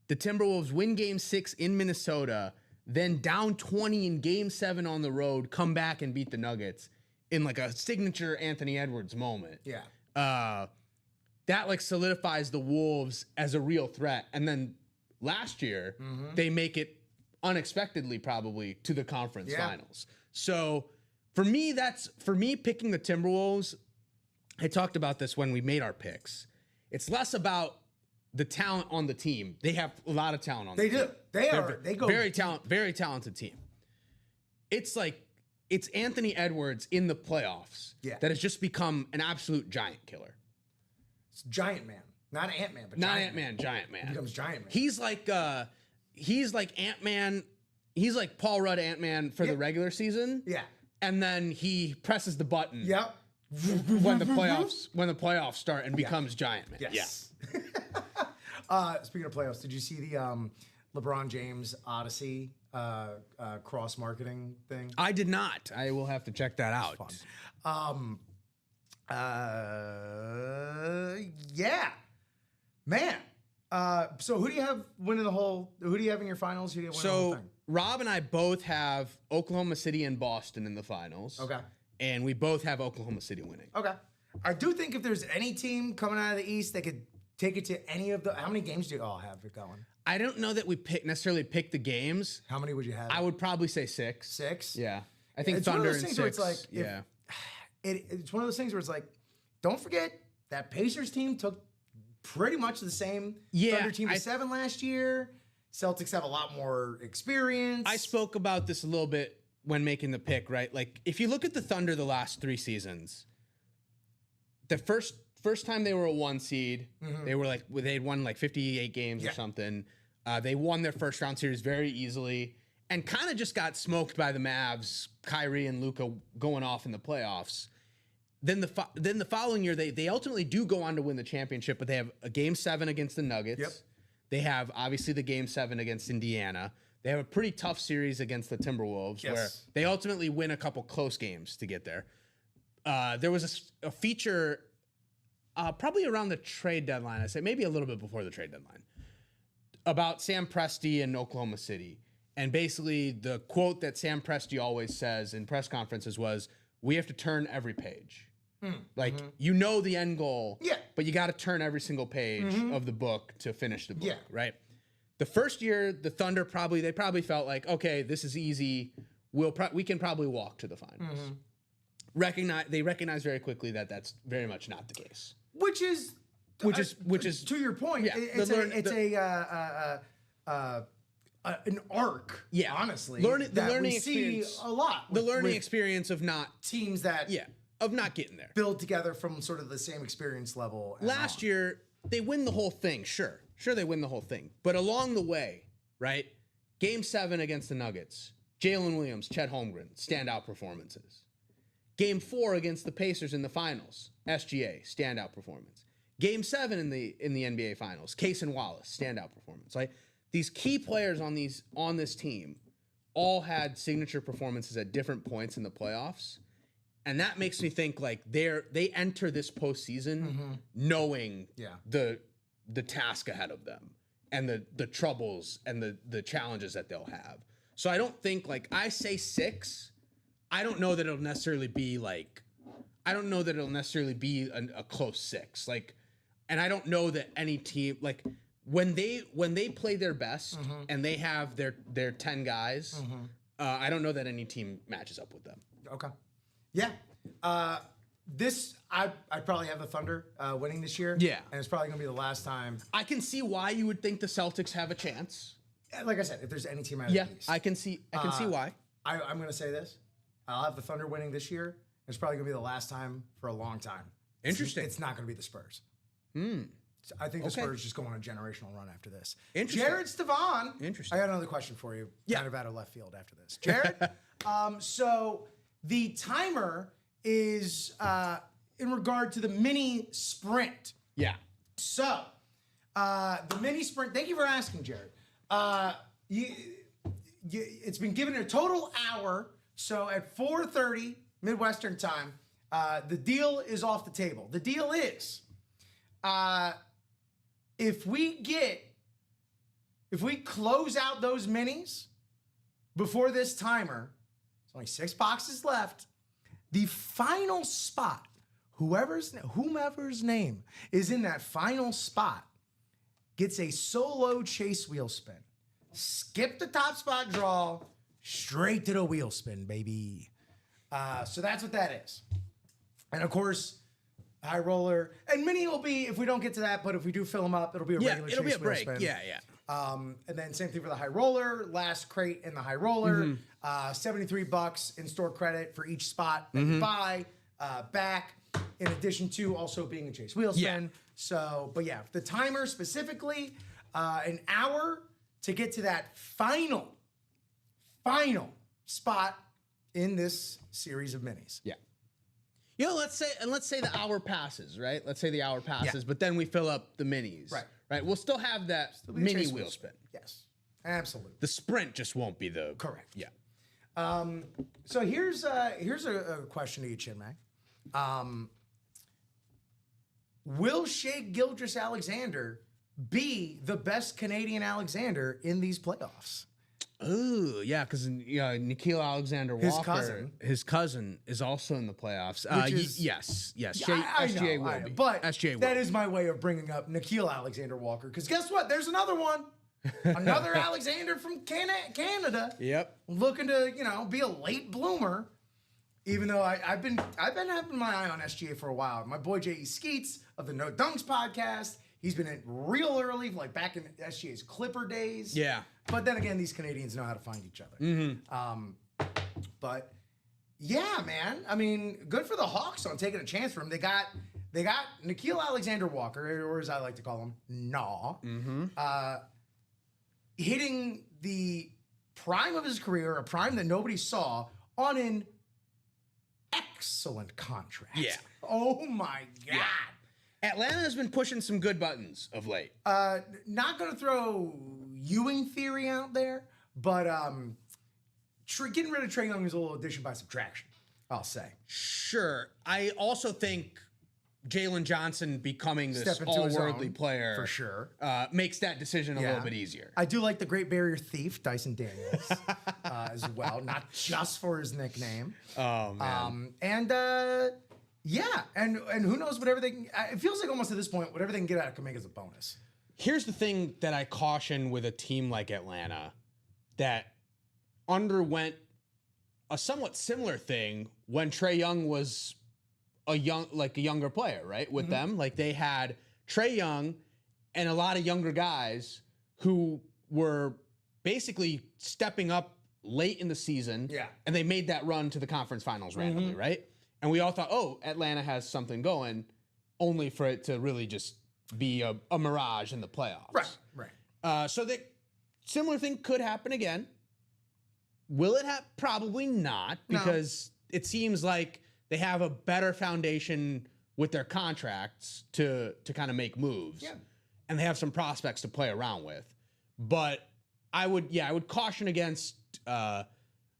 the Timberwolves win Game 6 in Minnesota, then down 20 in Game 7 on the road, come back and beat the Nuggets in like a signature Anthony Edwards moment. Yeah. That like solidifies the Wolves as a real threat. And then last year, they make it unexpectedly probably to the conference finals. So for me picking the Timberwolves, I talked about this when we made our picks. It's less about the talent on the team. They have a lot of talent on the team. They do. They go very talented team. It's like it's Anthony Edwards in the playoffs that has just become an absolute giant killer. It's Giant Man. Not Ant-Man, but not Ant-Man, Giant Man. He becomes Giant Man. He's like Ant-Man. He's like Paul Rudd Ant-Man for the regular season. Yeah. And then he presses the button. Yep. when the playoffs start and becomes Giant Man. Yes. Speaking of playoffs, did you see the LeBron James Odyssey cross marketing thing? I did not. I will have to check that out. Fun. Yeah, man. So who do you have winning the whole? Who do you have in your finals? Who do you have winning the whole thing? Rob and I both have Oklahoma City and Boston in the finals. Okay. And we both have Oklahoma City winning. Okay. I do think if there's any team coming out of the East that could take it to any of the... How many games do you all have it going? I don't know that we necessarily pick the games. How many would you have? I would probably say 6. 6? Yeah. I think it's Thunder and 6. It's like, it's one of those things where it's like, don't forget that Pacers team took pretty much the same Thunder team to 7 last year. Celtics have a lot more experience. I spoke about this a little bit when making the pick, right? Like, if you look at the Thunder the last 3 seasons, the first time they were a 1 seed, they were like, they'd won like 58 games or something. They won their first round series very easily and kind of just got smoked by the Mavs, Kyrie and Luka going off in the playoffs. Then the following year, they ultimately do go on to win the championship, but they have a Game 7 against the Nuggets. Yep. They have obviously the Game 7 against Indiana. They have a pretty tough series against the Timberwolves where they ultimately win a couple close games to get there. There was a feature probably around the trade deadline, I'd say maybe a little bit before the trade deadline, about Sam Presti and Oklahoma City. And basically the quote that Sam Presti always says in press conferences was, we have to turn every page. You know the end goal, but you got to turn every single page of the book to finish the book, right? The first year, the Thunder they probably felt like, okay, this is easy. We can probably walk to the finals. They recognize very quickly that that's very much not the case. Which is to your point. Yeah, it's an arc. Yeah, honestly, the learning experience a lot. The learning experience of not teams that of not getting there build together from sort of the same experience level. Last year, they win the whole thing. Sure, they win the whole thing. But along the way, right, Game 7 against the Nuggets, Jalen Williams, Chet Holmgren, standout performances. Game 4 against the Pacers in the finals, SGA, standout performance. Game 7 in the NBA Finals, Case and Wallace, standout performance. Like these key players on this team all had signature performances at different points in the playoffs. And that makes me think like they enter this postseason knowing the task ahead of them and the troubles and the challenges that they'll have. So I don't think like I say 6. I don't know that it'll necessarily be like a close 6. Like, and I don't know that any team like when they play their best and they have their 10 guys, I don't know that any team matches up with them. Okay. Yeah. I'd probably have the Thunder winning this year. Yeah. And it's probably going to be the last time. I can see why you would think the Celtics have a chance. Like I said, if there's any team out of the East. I can see why. I'm going to say this. I'll have the Thunder winning this year. It's probably going to be the last time for a long time. Interesting. It's not going to be the Spurs. I think the Spurs just go on a generational run after this. Interesting. Jared Stavon. Interesting. I got another question for you. Kind of out of left field after this. Jared, so the timer is in regard to the mini sprint. Yeah. So the mini sprint, thank you for asking, Jared. It's been given a total hour. So at 4:30 Midwestern time, the deal is off the table. The deal is, if we close out those minis before this timer, there's only 6 boxes left. The final spot, whomever's name is in that final spot, gets a solo chase wheel spin. Skip the top spot draw, straight to the wheel spin, baby. So that's what that is. And of course, high roller and mini will be if we don't get to that, but if we do fill them up, it'll be a regular chase wheel break. spin. Yeah. And then same thing for the high roller. Last crate in the high roller. $73 in store credit for each spot that you buy back. In addition to also being a chase wheel spin. So, but yeah, the timer specifically, an hour to get to that final spot in this series of minis. Yeah. You know, let's say the hour passes, right? Let's say the hour passes, but then we fill up the minis. Right. We'll still have that mini wheel spin. Yes. Absolutely. The sprint just won't be the correct. Yeah. So here's a question to you, Chin Mac. Will Shea Gilgeous-Alexander be the best Canadian Alexander in these playoffs? Ooh, yeah, because Nickeil Alexander-Walker, his cousin, is also in the playoffs. Yes. SGA will be. But SGA will. That is my way of bringing up Nickeil Alexander-Walker. Because guess what? There's another one. Another Alexander from Canada. Yep. Looking to, be a late bloomer. Even though I've been having my eye on SGA for a while. My boy J.E. Skeets of the No Dunks podcast. He's been in real early, like back in SGA's Clipper days. Yeah. But then again, these Canadians know how to find each other. But yeah, man. I mean, good for the Hawks on taking a chance for him. They got Nickeil Alexander-Walker, or as I like to call him, Naw, hitting the prime of his career, a prime that nobody saw, on an excellent contract. Yeah. Oh my God. Yeah. Atlanta has been pushing some good buttons of late. Not going to throw Ewing theory out there, but getting rid of Trae Young is a little addition by subtraction, I'll say. Sure. I also think Jalen Johnson becoming this all-worldly player for sure makes that decision a little bit easier. I do like the Great Barrier Thief, Dyson Daniels, as well, not just for his nickname. Oh, man. And who knows, whatever they can, it feels like almost at this point, whatever they can get out of Kuminga's a bonus. Here's the thing that I caution with a team like Atlanta that underwent a somewhat similar thing when Trae Young was a younger player, right? With them, like they had Trae Young and a lot of younger guys who were basically stepping up late in the season. Yeah. And they made that run to the conference finals randomly, right? And we all thought, oh, Atlanta has something going, only for it to really just be a mirage in the playoffs. Right. So Similar thing could happen again. Will it happen? Probably not, because it seems like they have a better foundation with their contracts to kind of make moves. Yeah. And they have some prospects to play around with. But I would caution against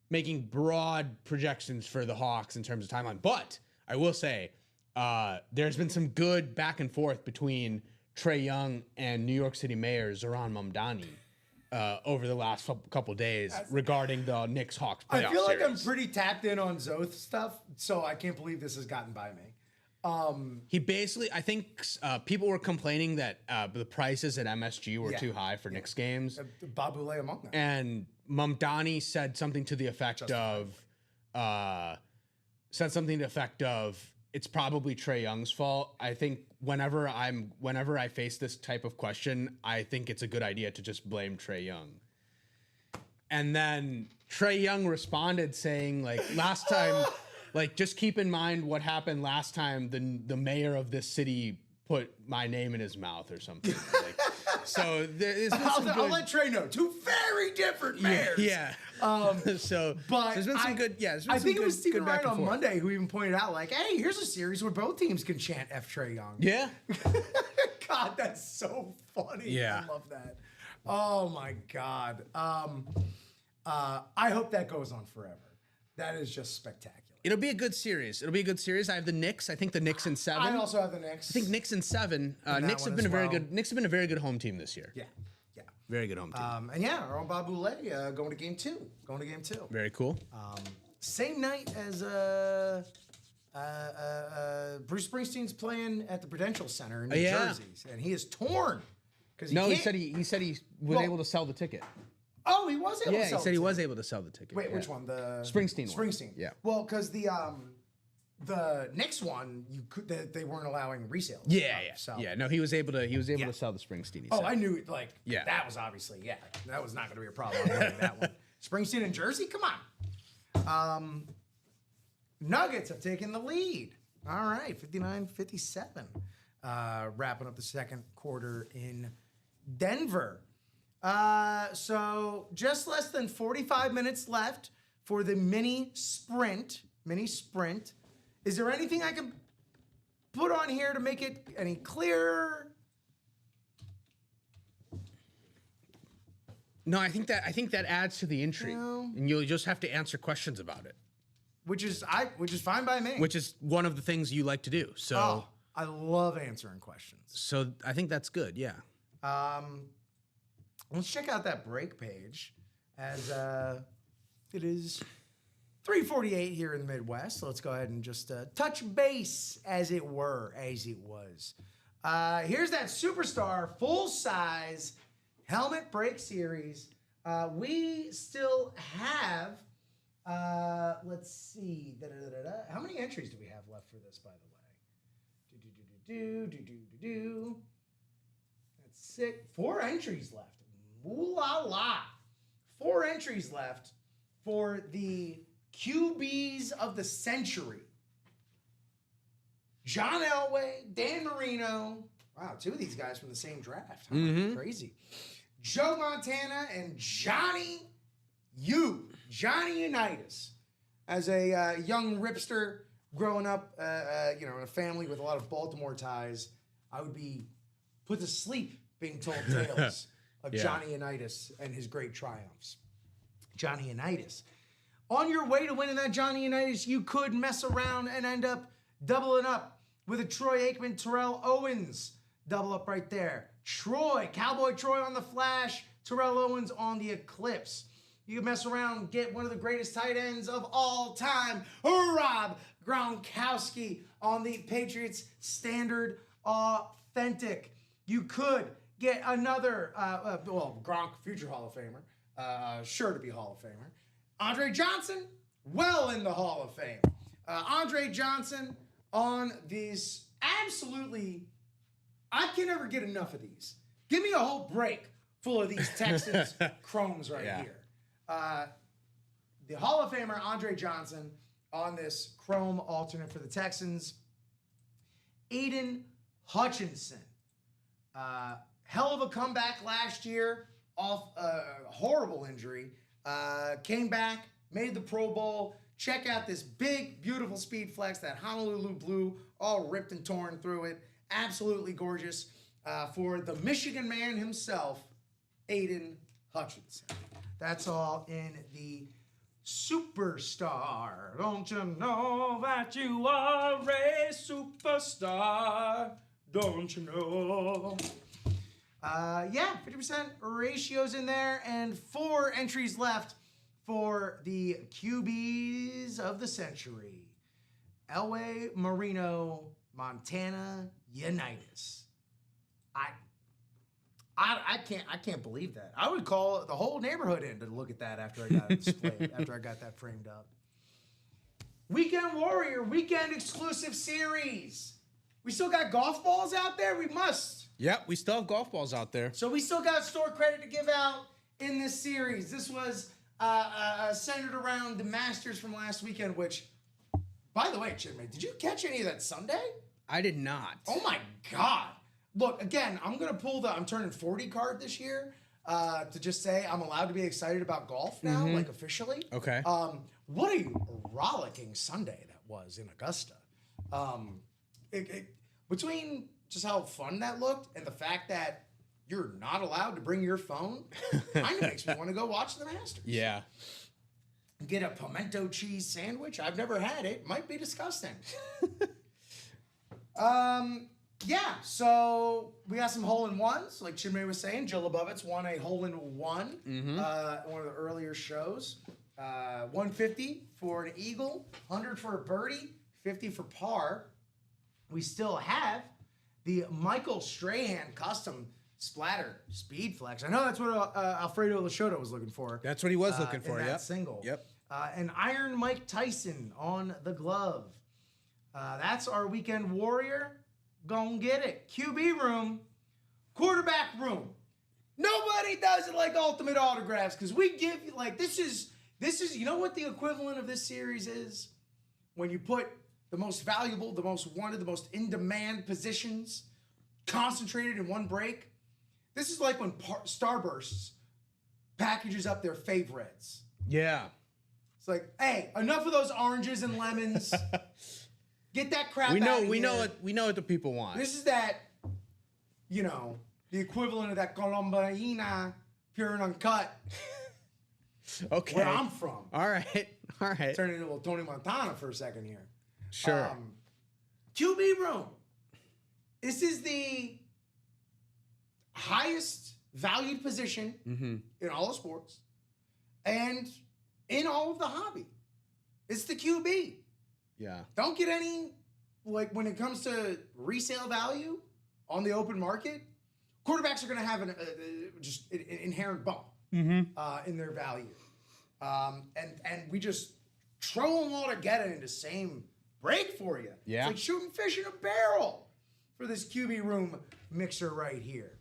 making broad projections for the Hawks in terms of timeline. But I will say there's been some good back and forth between Trae Young and New York City Mayor Zoran Mamdani over the last couple days regarding the Knicks-Hawks playoff I feel like series. I'm pretty tapped in on Zoth stuff, so I can't believe this has gotten by me. He basically, I think people were complaining that the prices at MSG were too high for Knicks games. Babule among them. And Mamdani said something to the effect of, it's probably Trae Young's fault. I think whenever I face this type of question, I think it's a good idea to just blame Trae Young. And then Trae Young responded saying, like, last time, like, just keep in mind what happened last time the mayor of this city put my name in his mouth or something. Like, so I'll let Trae know. Two very different mayors. Yeah. So but there's been some good. Yeah, I think it was Stephen Wright on Monday who even pointed out, like, hey, here's a series where both teams can chant F Trae Young. Yeah. God, that's so funny. Yeah. I love that. Oh my God. I hope that goes on forever. That is just spectacular. It'll be a good series. I have the Knicks. I think the Knicks in 7. I also have the Knicks. I think Knicks in 7. Knicks have been Knicks have been a very good home team this year. Yeah. Very good home team. And yeah, our own Babule going to game 2. Very cool. Same night as Bruce Springsteen's playing at the Prudential Center in New Jersey, and he is torn because he said he was able to sell the ticket. Oh, he was able to sell. Yeah, he said he was able to sell the ticket. Wait, which one? The Springsteen one. Springsteen. Yeah. Well, because the Knicks one, they weren't allowing resales. Yeah. So. Yeah. No, he was able to sell the Springsteen. I knew it. Like, that was obviously, that was not going to be a problem. I'm winning that one. Springsteen and Jersey, come on. Nuggets have taken the lead. All right, 59-57. Wrapping up the second quarter in Denver. So just less than 45 minutes left for the mini sprint. Is there anything I can put on here to make it any clearer? No, I think that adds to the intrigue, and you'll just have to answer questions about it, which is fine by me. Which is one of the things you like to do. So I love answering questions. So I think that's good. Yeah. Let's check out that break page, as it is 3:48 here in the Midwest. So let's go ahead and just touch base, as it were, as it was. Here's that Superstar full-size helmet break series. We still have, let's see, how many entries do we have left for this, by the way? That's it. 4 entries left. Ooh la la. 4 entries left for the QBs of the century. John Elway, Dan Marino. Wow, 2 of these guys from the same draft. Huh? Mm-hmm. Crazy. Joe Montana and Johnny Unitas. As a young ripster growing up, in a family with a lot of Baltimore ties, I would be put to sleep being told tales of Johnny Unitas and his great triumphs. Johnny Unitas. On your way to winning that Johnny Unitas, you could mess around and end up doubling up with a Troy Aikman, Terrell Owens double up right there. Cowboy Troy on the Flash, Terrell Owens on the Eclipse. You can mess around and get one of the greatest tight ends of all time, Rob Gronkowski on the Patriots Standard Authentic. You could get another, Gronk, future Hall of Famer, sure to be Hall of Famer. Andre Johnson, well in the Hall of Fame. Andre Johnson on these absolutely, I can never get enough of these. Give me a whole break full of these Texans chromes right here. The Hall of Famer, Andre Johnson, on this chrome alternate for the Texans. Aiden Hutchinson. Hell of a comeback last year off a horrible injury. Came back, made the Pro Bowl. Check out this big, beautiful speed flex, that Honolulu blue, all ripped and torn through it. Absolutely gorgeous for the Michigan man himself, Aiden Hutchinson. That's all in the Superstar. Don't you know that you are a superstar? Don't you know? 50% ratios in there, and 4 entries left for the QBs of the century. Elway, Marino, Montana, Unitas. I can't believe that. I would call the whole neighborhood in to look at that after I got it displayed, after I got that framed up. Weekend Warrior, weekend exclusive series. We still got golf balls out there? We must. Yep, we still have golf balls out there. So we still got store credit to give out in this series. This was centered around the Masters from last weekend, which, by the way, Chinmay, did you catch any of that Sunday? I did not. Oh my God. Look, again, I'm going to pull the I'm turning 40 card this year to just say I'm allowed to be excited about golf now, like officially. Okay. What a rollicking Sunday that was in Augusta. Between just how fun that looked and the fact that you're not allowed to bring your phone, kind of makes me want to go watch the Masters. Yeah. Get a pimento cheese sandwich. I've never had it. Might be disgusting. Yeah, so we got some hole-in-ones. Like Chinmay was saying, Jill Lebovitz won a hole-in-one one of the earlier shows. 150 for an eagle, 100 for a birdie, 50 for par. We still have the Michael Strahan custom splatter speed flex. I know that's what Alfredo Lachota was looking for. That's what he was looking for, in that yep. single. Yep. And Iron Mike Tyson on the glove. That's our weekend warrior. Gonna get it. QB room, quarterback room. Nobody does it like Ultimate Autographs because we give you like this is you know what the equivalent of this series is? When you put the most valuable, the most wanted, the most in-demand positions concentrated in one break. This is like when Starbursts packages up their favorites. Yeah. It's like, hey, enough of those oranges and lemons. Get that crap out of here. We know what the people want. This is that, you know, the equivalent of that Colombaina pure and uncut. Okay. Where I'm from. All right. Turning into a little Tony Montana for a second here. Sure. QB room. This is the highest valued position in all of sports and in all of the hobby. It's the QB. Yeah. Don't get any, like when it comes to resale value on the open market, quarterbacks are going to have an inherent bump in their value. And we just throw them all together into the same break for you. Yeah. It's like shooting fish in a barrel for this QB room mixer right here.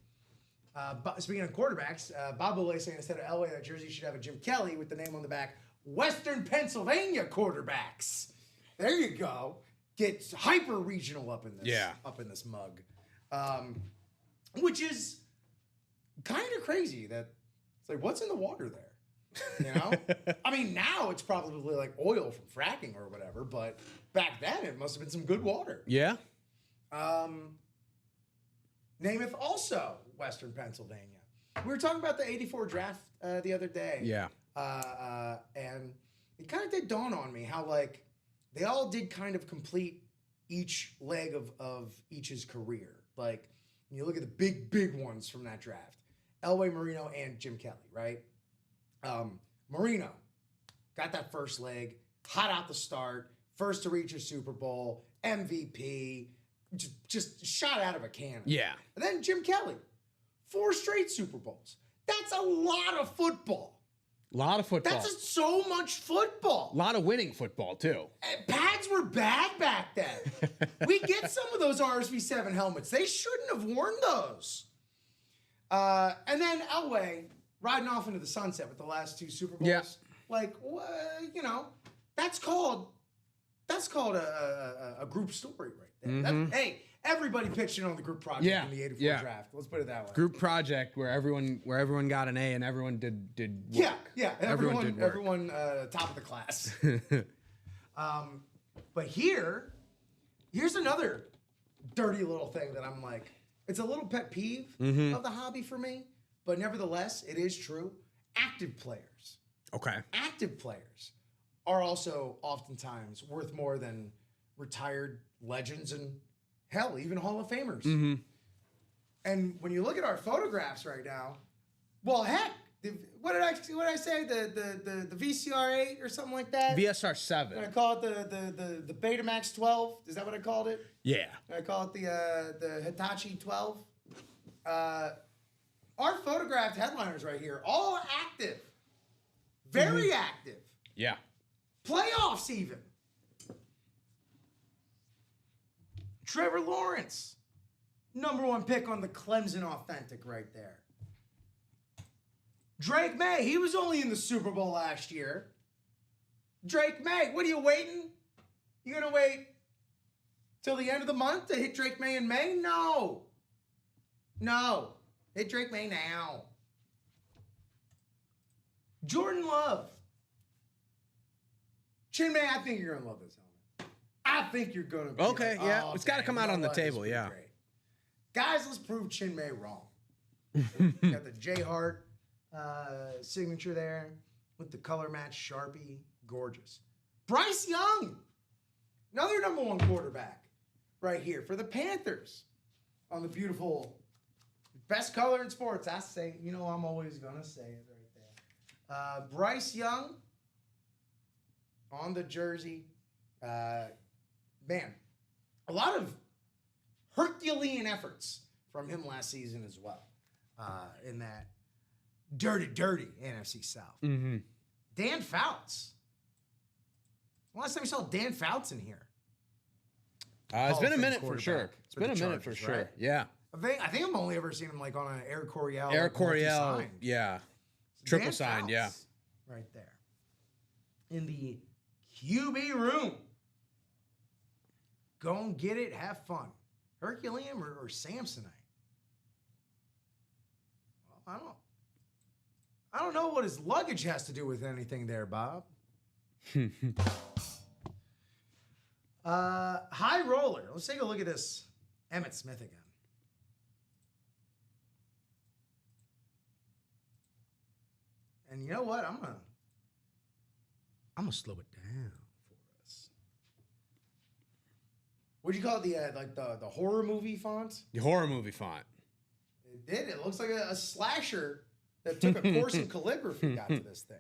But speaking of quarterbacks, Bob Boulay saying instead of Elway, that jersey should have a Jim Kelly with the name on the back, Western Pennsylvania quarterbacks. There you go. Get hyper regional up in this. Yeah. Up in this mug, which is kind of crazy. That it's like, what's in the water there? You know. I mean, now it's probably like oil from fracking or whatever, but back then it must have been some good water. Yeah. Namath also Western Pennsylvania. We were talking about the '84 draft the other day. Yeah. And it kind of did dawn on me how like. They all did kind of complete each leg of each's career. Like, when you look at the big ones from that draft. Elway, Marino, and Jim Kelly, right? Marino got that first leg, hot out the start, first to reach a Super Bowl, MVP, just shot out of a cannon. Yeah. And then Jim Kelly, 4 straight Super Bowls. That's a lot of football. A lot of football. That's so much football. A lot of winning football, too. Pads were bad back then. We get some of those RSV7 helmets. They shouldn't have worn those. And then Elway riding off into the sunset with the last 2 Super Bowls. Yeah. Like, you know, that's called a group story right there. Hey, Everybody pitched in on the group project in the 84 draft. Let's put it that way. Group project where everyone got an A and everyone did work. Yeah. Everyone did work. Everyone top of the class. But here's another dirty little thing that I'm like, it's a little pet peeve of the hobby for me, but nevertheless, it is true. Active players. Okay. Active players are also oftentimes worth more than retired legends and hell, even Hall of Famers. And when you look at our photographs right now, well, heck, what did I say? The VCR 8 or something like that? VSR 7. Did I call it the Betamax 12? Is that what I called it? Yeah. Did I call it the Hitachi 12? Our photographed headliners right here, all active. Very active. Yeah. Playoffs even. Trevor Lawrence, #1 pick on the Clemson Authentic right there. Drake May, he was only in the Super Bowl last year. Drake May, what are you waiting? You gonna wait till the end of the month to hit Drake May in May? No. Hit Drake May now. Jordan Love. Chin May, I think you're gonna love this helmet. I think you're gonna be okay, like, yeah. oh, It's gotta come out on the table, yeah. Great. Guys, let's prove Chin May wrong. Got the J Hart signature there with the color match Sharpie. Gorgeous. Bryce Young, another #1 quarterback right here for the Panthers on the beautiful best color in sports. I say, I'm always gonna say it right there. Bryce Young on the jersey. Man, a lot of Herculean efforts from him last season as well. In that dirty NFC South. Dan Fouts. Last time we saw Dan Fouts in here. It's been a minute for sure. It's been a minute for sure. Right? Yeah. I think I've only ever seen him like on an Air Coryell. Yeah. Triple signed, yeah. Right there. In the QB room. Go and get it, have fun. Herculean or Samsonite? Well, I don't know what his luggage has to do with anything there, Bob. High roller. Let's take a look at this Emmitt Smith again. And you know what? I'm gonna slow it down for us. What'd you call it? The horror movie font? The horror movie font. It did. It looks like a slasher that took a course in calligraphy got to this thing.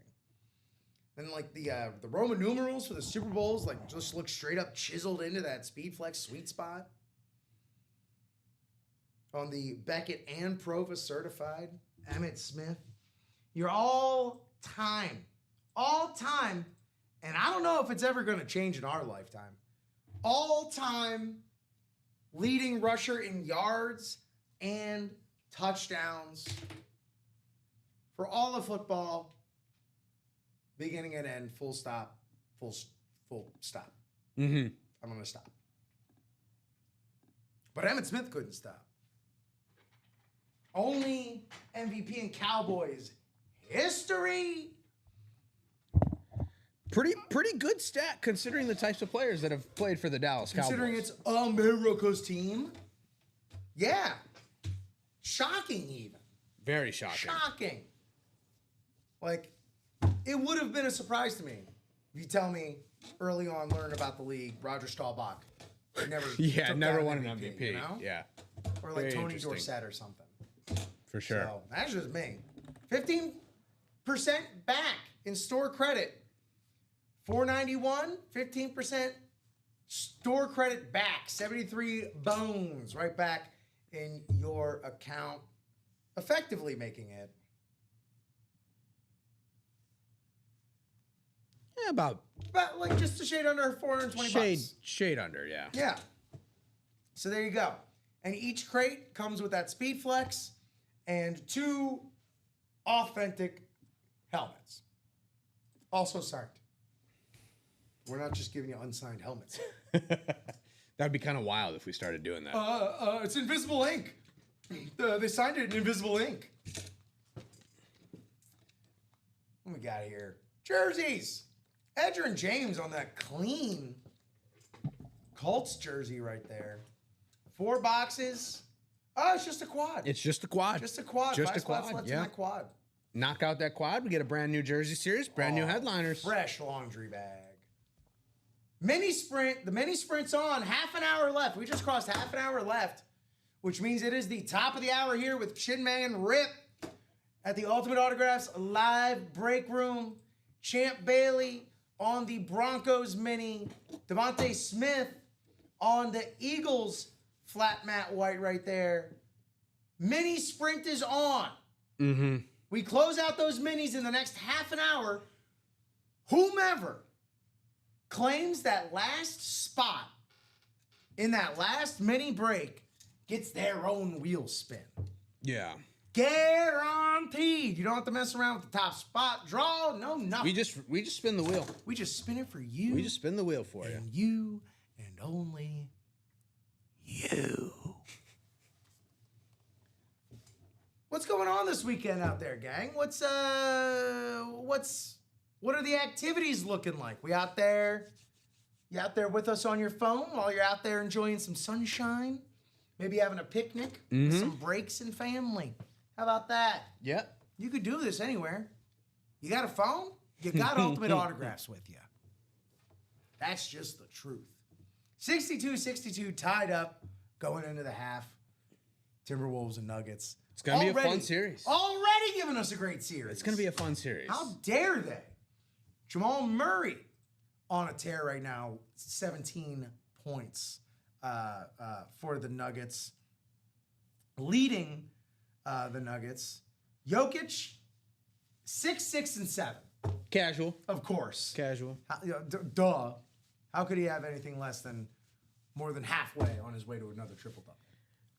And like the Roman numerals for the Super Bowls, like just look straight up chiseled into that Speedflex sweet spot. On the Beckett and Prova certified Emmitt Smith. You're all time, and I don't know if it's ever going to change in our lifetime. All-time leading rusher in yards and touchdowns for all of football, beginning and end, full stop, full stop. I'm going to stop. But Emmitt Smith couldn't stop. Only MVP in Cowboys history. Pretty good stat considering the types of players that have played for the Dallas Cowboys. Considering it's America's team. Yeah. Shocking even. Very shocking. Shocking. Like, it would have been a surprise to me if you tell me early on, learn about the league, Roger Staubach never won an MVP. You know? Yeah. Or like Tony Dorsett or something. For sure. So that's just me. 15% back in store credit. $491, 15% store credit back. 73 bones right back in your account. Effectively making it. Yeah, about like just a shade under 420 bucks. Shade under, yeah. Yeah. So there you go. And each crate comes with that Speedflex and 2 authentic helmets. Also signed. We're not just giving you unsigned helmets. That'd be kind of wild if we started doing that. It's invisible ink. They signed it in invisible ink. What we got here? Jerseys. Edger and James on that clean Colts jersey right there. 4 boxes. Oh, it's just a quad. It's just a quad. Just a quad. Just 5 a spots quad, left yeah. in that quad. Knock out that quad. We get a brand new jersey series, brand new headliners. Fresh laundry bag. Mini sprint. The mini sprint's on. Half an hour left. We just crossed half an hour left, which means it is the top of the hour here with Chin Man Rip at the Ultimate Autographs live break room. Champ Bailey on the Broncos mini. Devontae Smith on the Eagles flat matte white right there. Mini sprint is on. Mm-hmm. We close out those minis in the next half an hour. Whomever claims that last spot in that last mini break gets their own wheel spin. Yeah. Guaranteed. You don't have to mess around with the top spot. Draw, no nothing. We just spin the wheel. We just spin it for you. We just spin the wheel for you. And you and only you. What's going on this weekend out there, gang? What are the activities looking like? You out there with us on your phone while you're out there enjoying some sunshine? Maybe having a picnic with some breaks and family. How about that? Yep. You could do this anywhere. You got a phone? You got Ultimate Autographs with you. That's just the truth. 62-62 tied up going into the half. Timberwolves and Nuggets. It's going to be a fun series. Already giving us a great series. It's going to be a fun series. How dare they? Jamal Murray on a tear right now. 17 points for the Nuggets. Leading the Nuggets. Jokic, 6, 6, and 7. Casual. Of course. Casual. Duh. How could he have anything less than more than halfway on his way to another triple-double?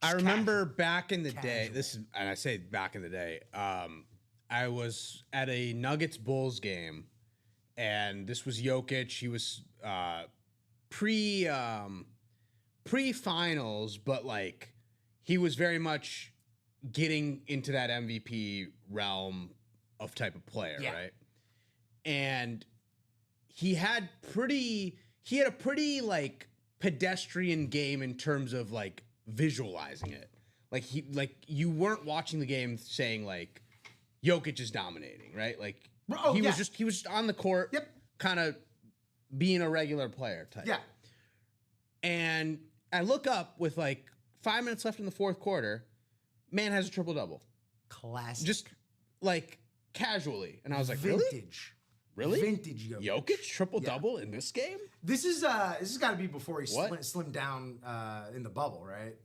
I remember back in the day, and I say back in the day, I was at a Nuggets Bulls game, and this was Jokic. He was pre-finals, but like he was very much getting into that MVP realm of type of player, right? And he had a pretty like pedestrian game in terms of like visualizing it. Like you weren't watching the game saying like Jokic is dominating, right? Like he was just on the court, kind of being a regular player type. Yeah. And I look up with like 5 minutes left in the fourth quarter, man has a triple double. Classic. Just like casually. And I was like, vintage. Really? Vintage Jokic. Jokic triple double in this game? This has got to be before he slimmed down in the bubble, right?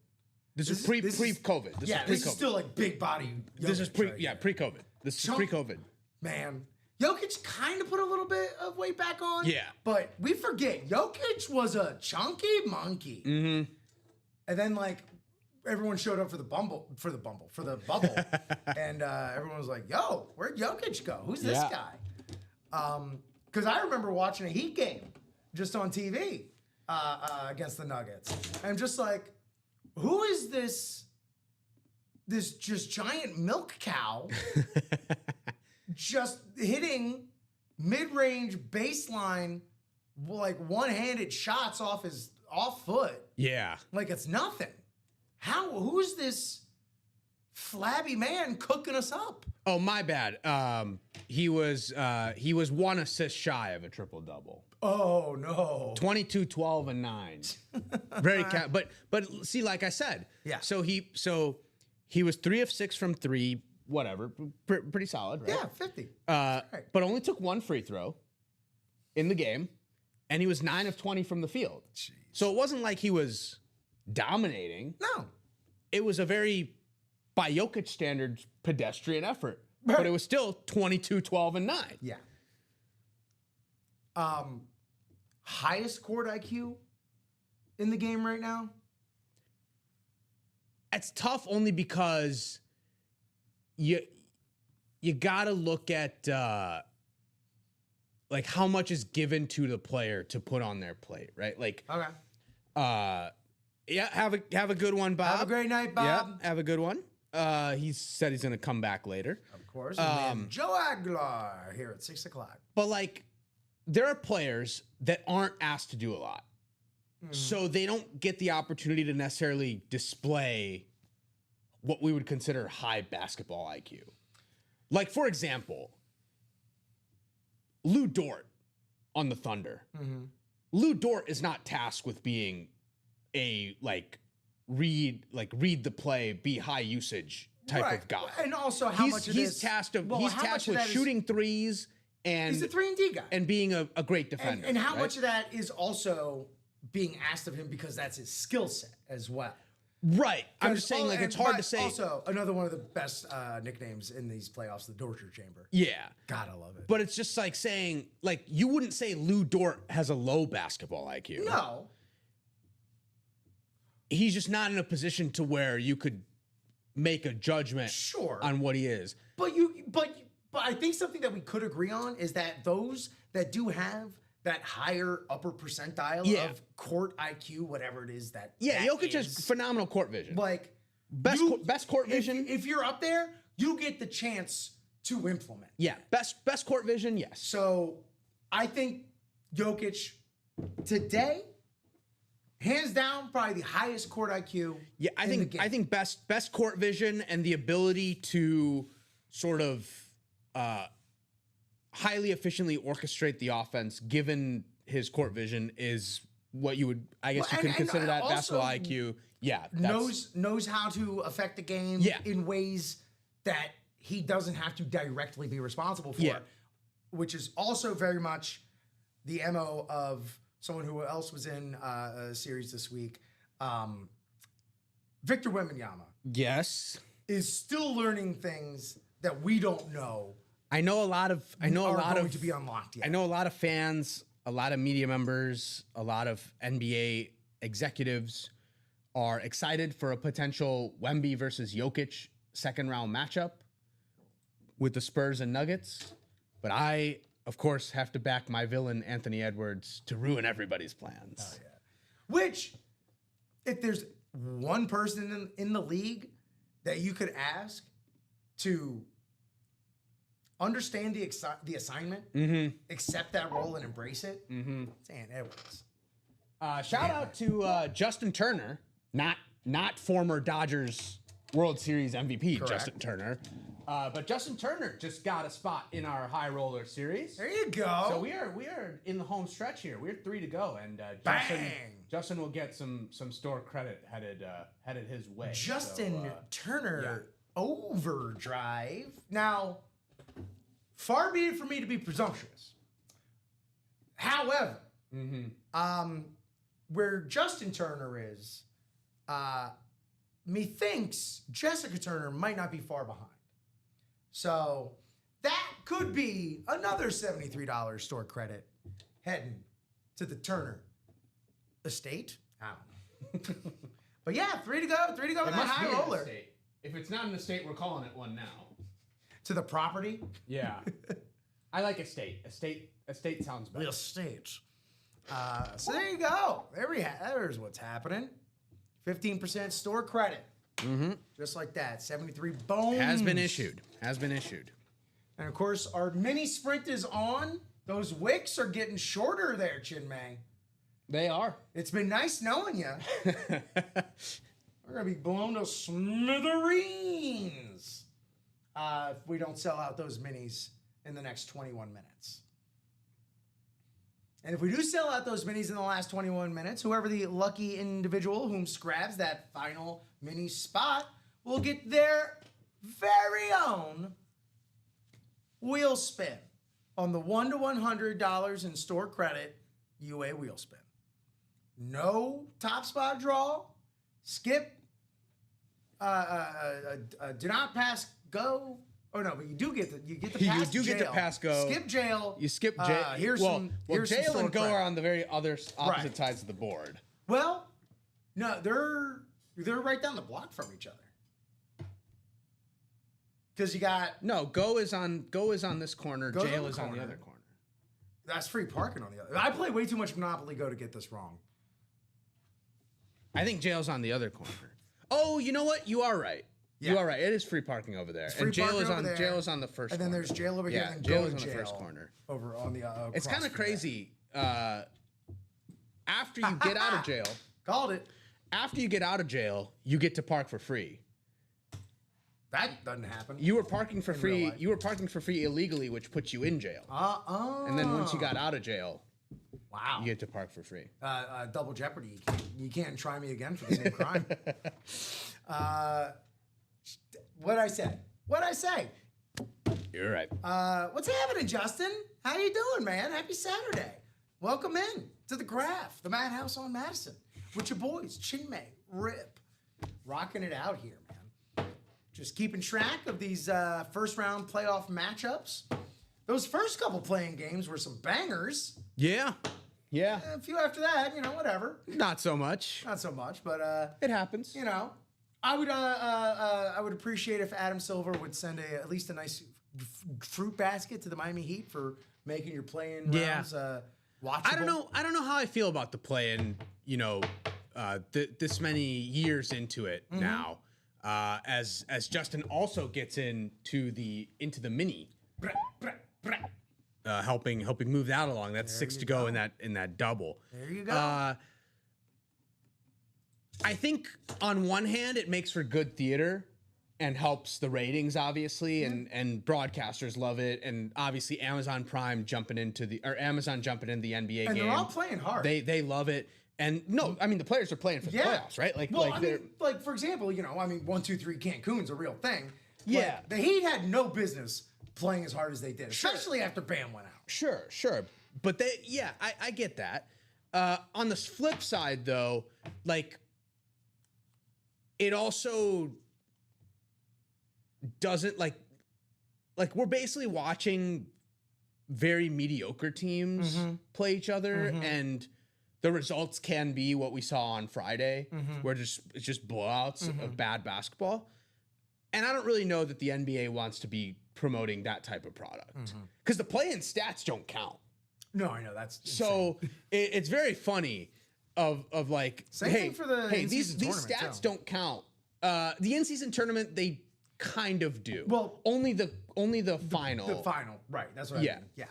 This is pre-COVID. This is still like big body. Jokic This is pre-COVID. This is pre-COVID. Man, Jokic kind of put a little bit of weight back on. Yeah. But we forget, Jokic was a chunky monkey. Mm-hmm. And then like everyone showed up for the bubble. And everyone was like, yo, where'd Jokic go? Who's this guy? Because I remember watching a Heat game just on TV against the Nuggets. And I'm just like, who is this just giant milk cow just hitting mid-range baseline like one-handed shots off his off foot? Yeah. Like it's nothing. Who's this flabby man cooking us up? Oh, my bad. He was 1 assist shy of a triple double. Oh no. 22, 12, and 9. Very but see, like I said, So he was 3 of 6 from 3, whatever, pretty solid, right? Yeah, 50. But only took 1 free throw in the game, and he was 9 of 20 from the field. Jeez. So it wasn't like he was dominating. No. It was a very, by Jokic standards, pedestrian effort. But it was still 22, 12, and 9. Yeah. Highest court IQ in the game right now? It's tough only because you gotta look at like how much is given to the player to put on their plate, right? Like Yeah, have a good one, Bob. Have a great night, Bob. Yeah, have a good one. He said he's gonna come back later. Of course. And then Joe Aguilar here at 6 o'clock. But like, there are players that aren't asked to do a lot, so they don't get the opportunity to necessarily display what we would consider high basketball IQ. Like, for example, Lou Dort on the Thunder. Lou Dort is not tasked with being a read the play, be high usage type of guy. And also, he's tasked with shooting threes, and he's a 3-and-D guy, and being a great defender. And how much of that is also being asked of him because that's his skill set as well. Right. I'm just saying, like, it's hard to say. Also, another one of the best nicknames in these playoffs, the Torture Chamber. Yeah. God, I love it. But it's just like saying, like, you wouldn't say Lou Dort has a low basketball IQ. No. He's just not in a position to where you could make a judgment on what he is. But I think something that we could agree on is that those that do have that higher upper percentile of court IQ, whatever it is that Jokic has phenomenal court vision. Like best court vision. If you're up there, you get the chance to implement. Yeah, best court vision, yes. So I think Jokic today, hands down, probably the highest court IQ. Yeah, I think best court vision and the ability to sort of highly efficiently orchestrate the offense, given his court vision, is what you would, I guess, you can consider that basketball IQ. Yeah, knows how to affect the game in ways that he doesn't have to directly be responsible for, which is also very much the MO of someone who else was in a series this week. Victor Wembanyama. Yes. Is still learning things that we don't know. I know a lot of to be unlocked yet. I know a lot of fans, a lot of media members, a lot of NBA executives are excited for a potential Wemby versus Jokic second round matchup with the Spurs and Nuggets. But I, of course, have to back my villain Anthony Edwards to ruin everybody's plans. Oh, yeah. Which, if there's one person in the league that you could ask to understand the assignment, accept that role and embrace it, it's Ant Edwards. Shout out to Justin Turner, not former Dodgers World Series MVP. Correct. Justin Turner. But Justin Turner just got a spot in our high roller series. There you go. So we are in the home stretch here. We're 3 to go, and Justin will get some store credit headed his way. Justin Turner overdrive. Now, far be it for me to be presumptuous. However, where Justin Turner is, methinks Jessica Turner might not be far behind. So that could be another $73 store credit heading to the Turner estate. I don't know. But yeah, 3 to go. 3 to go in that high roller. Estate. If it's not an estate, we're calling it one now. To the property? Yeah. I like estate. Estate sounds better. The estate. So there you go. There's what's happening. 15% store credit. Just like that. 73 bones. Has been issued. And of course, our mini sprint is on. Those wicks are getting shorter there, Chinmay. They are. It's been nice knowing you. We're going to be blown to smithereens if we don't sell out those minis in the next 21 minutes. And if we do sell out those minis in the last 21 minutes, whoever the lucky individual whom scrabs that final mini spot will get their very own wheel spin on the $1 to $100 in store credit UA wheel spin. No top spot draw. Skip. Do not pass go. Oh no, but you get the pass. You do get the pass go. Skip jail. You skip jail. Here's jail and go are on the very opposite sides of the board. Well, no, they're right down the block from each other. Because you got go is on this corner. Jail is on the other corner. That's free parking on the other. I play way too much Monopoly Go to get this wrong. I think jail's on the other corner. Oh, you know what? You are right. Yeah. You are right. It is free parking over there. Free And jail parking is over on there. jail is on the first And then corner. there's jail over here. Yeah, and then jail go is to on the jail first corner. over on the. It's kind of across from crazy. After you get out of jail, there. Called it. after you get out of jail, you get to park for free. That doesn't happen. You were parking for real free. life. You were parking for free illegally, which puts you in jail. And then once you got out of jail, wow, you get to park for free. double jeopardy. You can't try me again for the same crime. What'd I say? What'd I say? You're right. What's happening, Justin? How you doing, man? Happy Saturday. Welcome in to the Graph, the Madhouse on Madison, with your boys, Chinmay, Rip, rocking it out here, man. Just keeping track of these first round playoff matchups. Those first couple playing games were some bangers. Yeah. Yeah. A few after that, whatever. Not so much. Not so much, but It happens. I would appreciate if Adam Silver would send at least a nice fruit basket to the Miami Heat for making your play-in rounds watchable. I don't know how I feel about the play-in. This many years into it now, as Justin also gets into the mini, helping move that along. That's There 6 you to go go. in that double. There you go. I think on one hand it makes for good theater and helps the ratings, obviously, and broadcasters love it, and obviously Amazon Prime jumping into the NBA and game. they're all playing hard. They love it. And no, I mean the players are playing for the playoffs, right? Like for example, 1, 2, 3 Cancun's a real thing. Yeah. Like, the Heat had no business playing as hard as they did, especially after Bam went out. Sure. But I get that. On the flip side, though, it also doesn't like we're basically watching very mediocre teams play each other, and the results can be what we saw on Friday, where it's just blowouts of bad basketball. And I don't really know that the NBA wants to be promoting that type of product because the play-in stats don't count. No, I know that's insane. So it's very funny of like, Same hey, thing for the hey, in-season these tournament, stats too. don't count. The in-season tournament, they kind of do. Well, only the final. The final, right? That's what I mean. Yeah.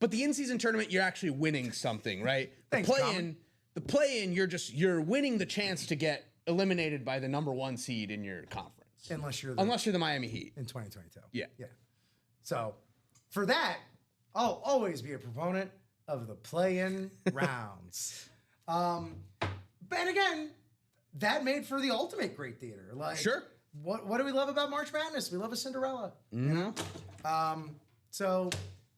But the in-season tournament, you're actually winning something, right? Thanks, The play-in, you're winning the chance to get eliminated by the number 1 seed in your conference. Unless you're the Miami Heat in 2022. Yeah. So for that, I'll always be a proponent of the play-in rounds. But again, that made for the ultimate great theater. Like, Sure. What do we love about March Madness? We love a Cinderella. So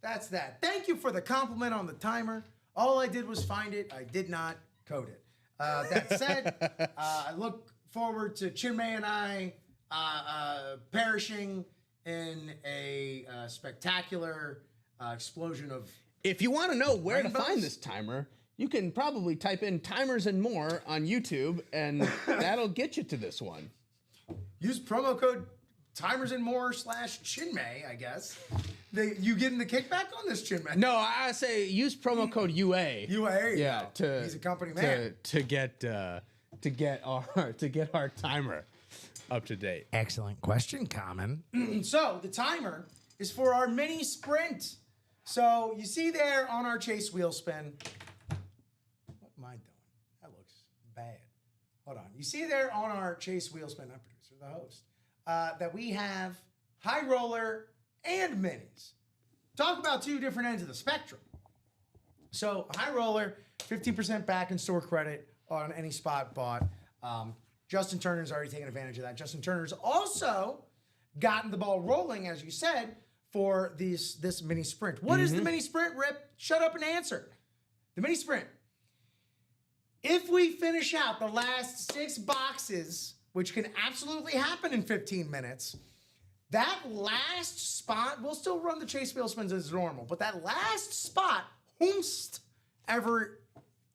that's that. Thank you for the compliment on the timer. All I did was find it. I did not code it. That said, I look forward to Chinmay and I perishing in a spectacular explosion of. If you want to know where Rainbows? to find this timer, you can probably type in timers and more on YouTube, and that'll get you to this one. Use promo code timers and more /Chinmay, I guess. You getting the kickback on this, Chinmay? No, I say use promo code UA. UA. To he's a company man. to get our timer up to date. Excellent question, Common. So the timer is for our mini sprint. So you see there on our chase wheel spin. What am I doing? That looks bad. Hold on. You see there on our chase wheel spin, not producer, the host, that we have high roller and minis. Talk about 2 different ends of the spectrum. So high roller, 15% back in store credit on any spot bought. Justin Turner's already taken advantage of that. Justin Turner's also gotten the ball rolling, as you said, for this mini sprint. What is the mini sprint, Rip? Shut up and answer. The mini sprint. If we finish out the last 6 boxes, which can absolutely happen in 15 minutes, that last spot, we'll still run the chase wheel spins as normal, but that last spot, whomsoever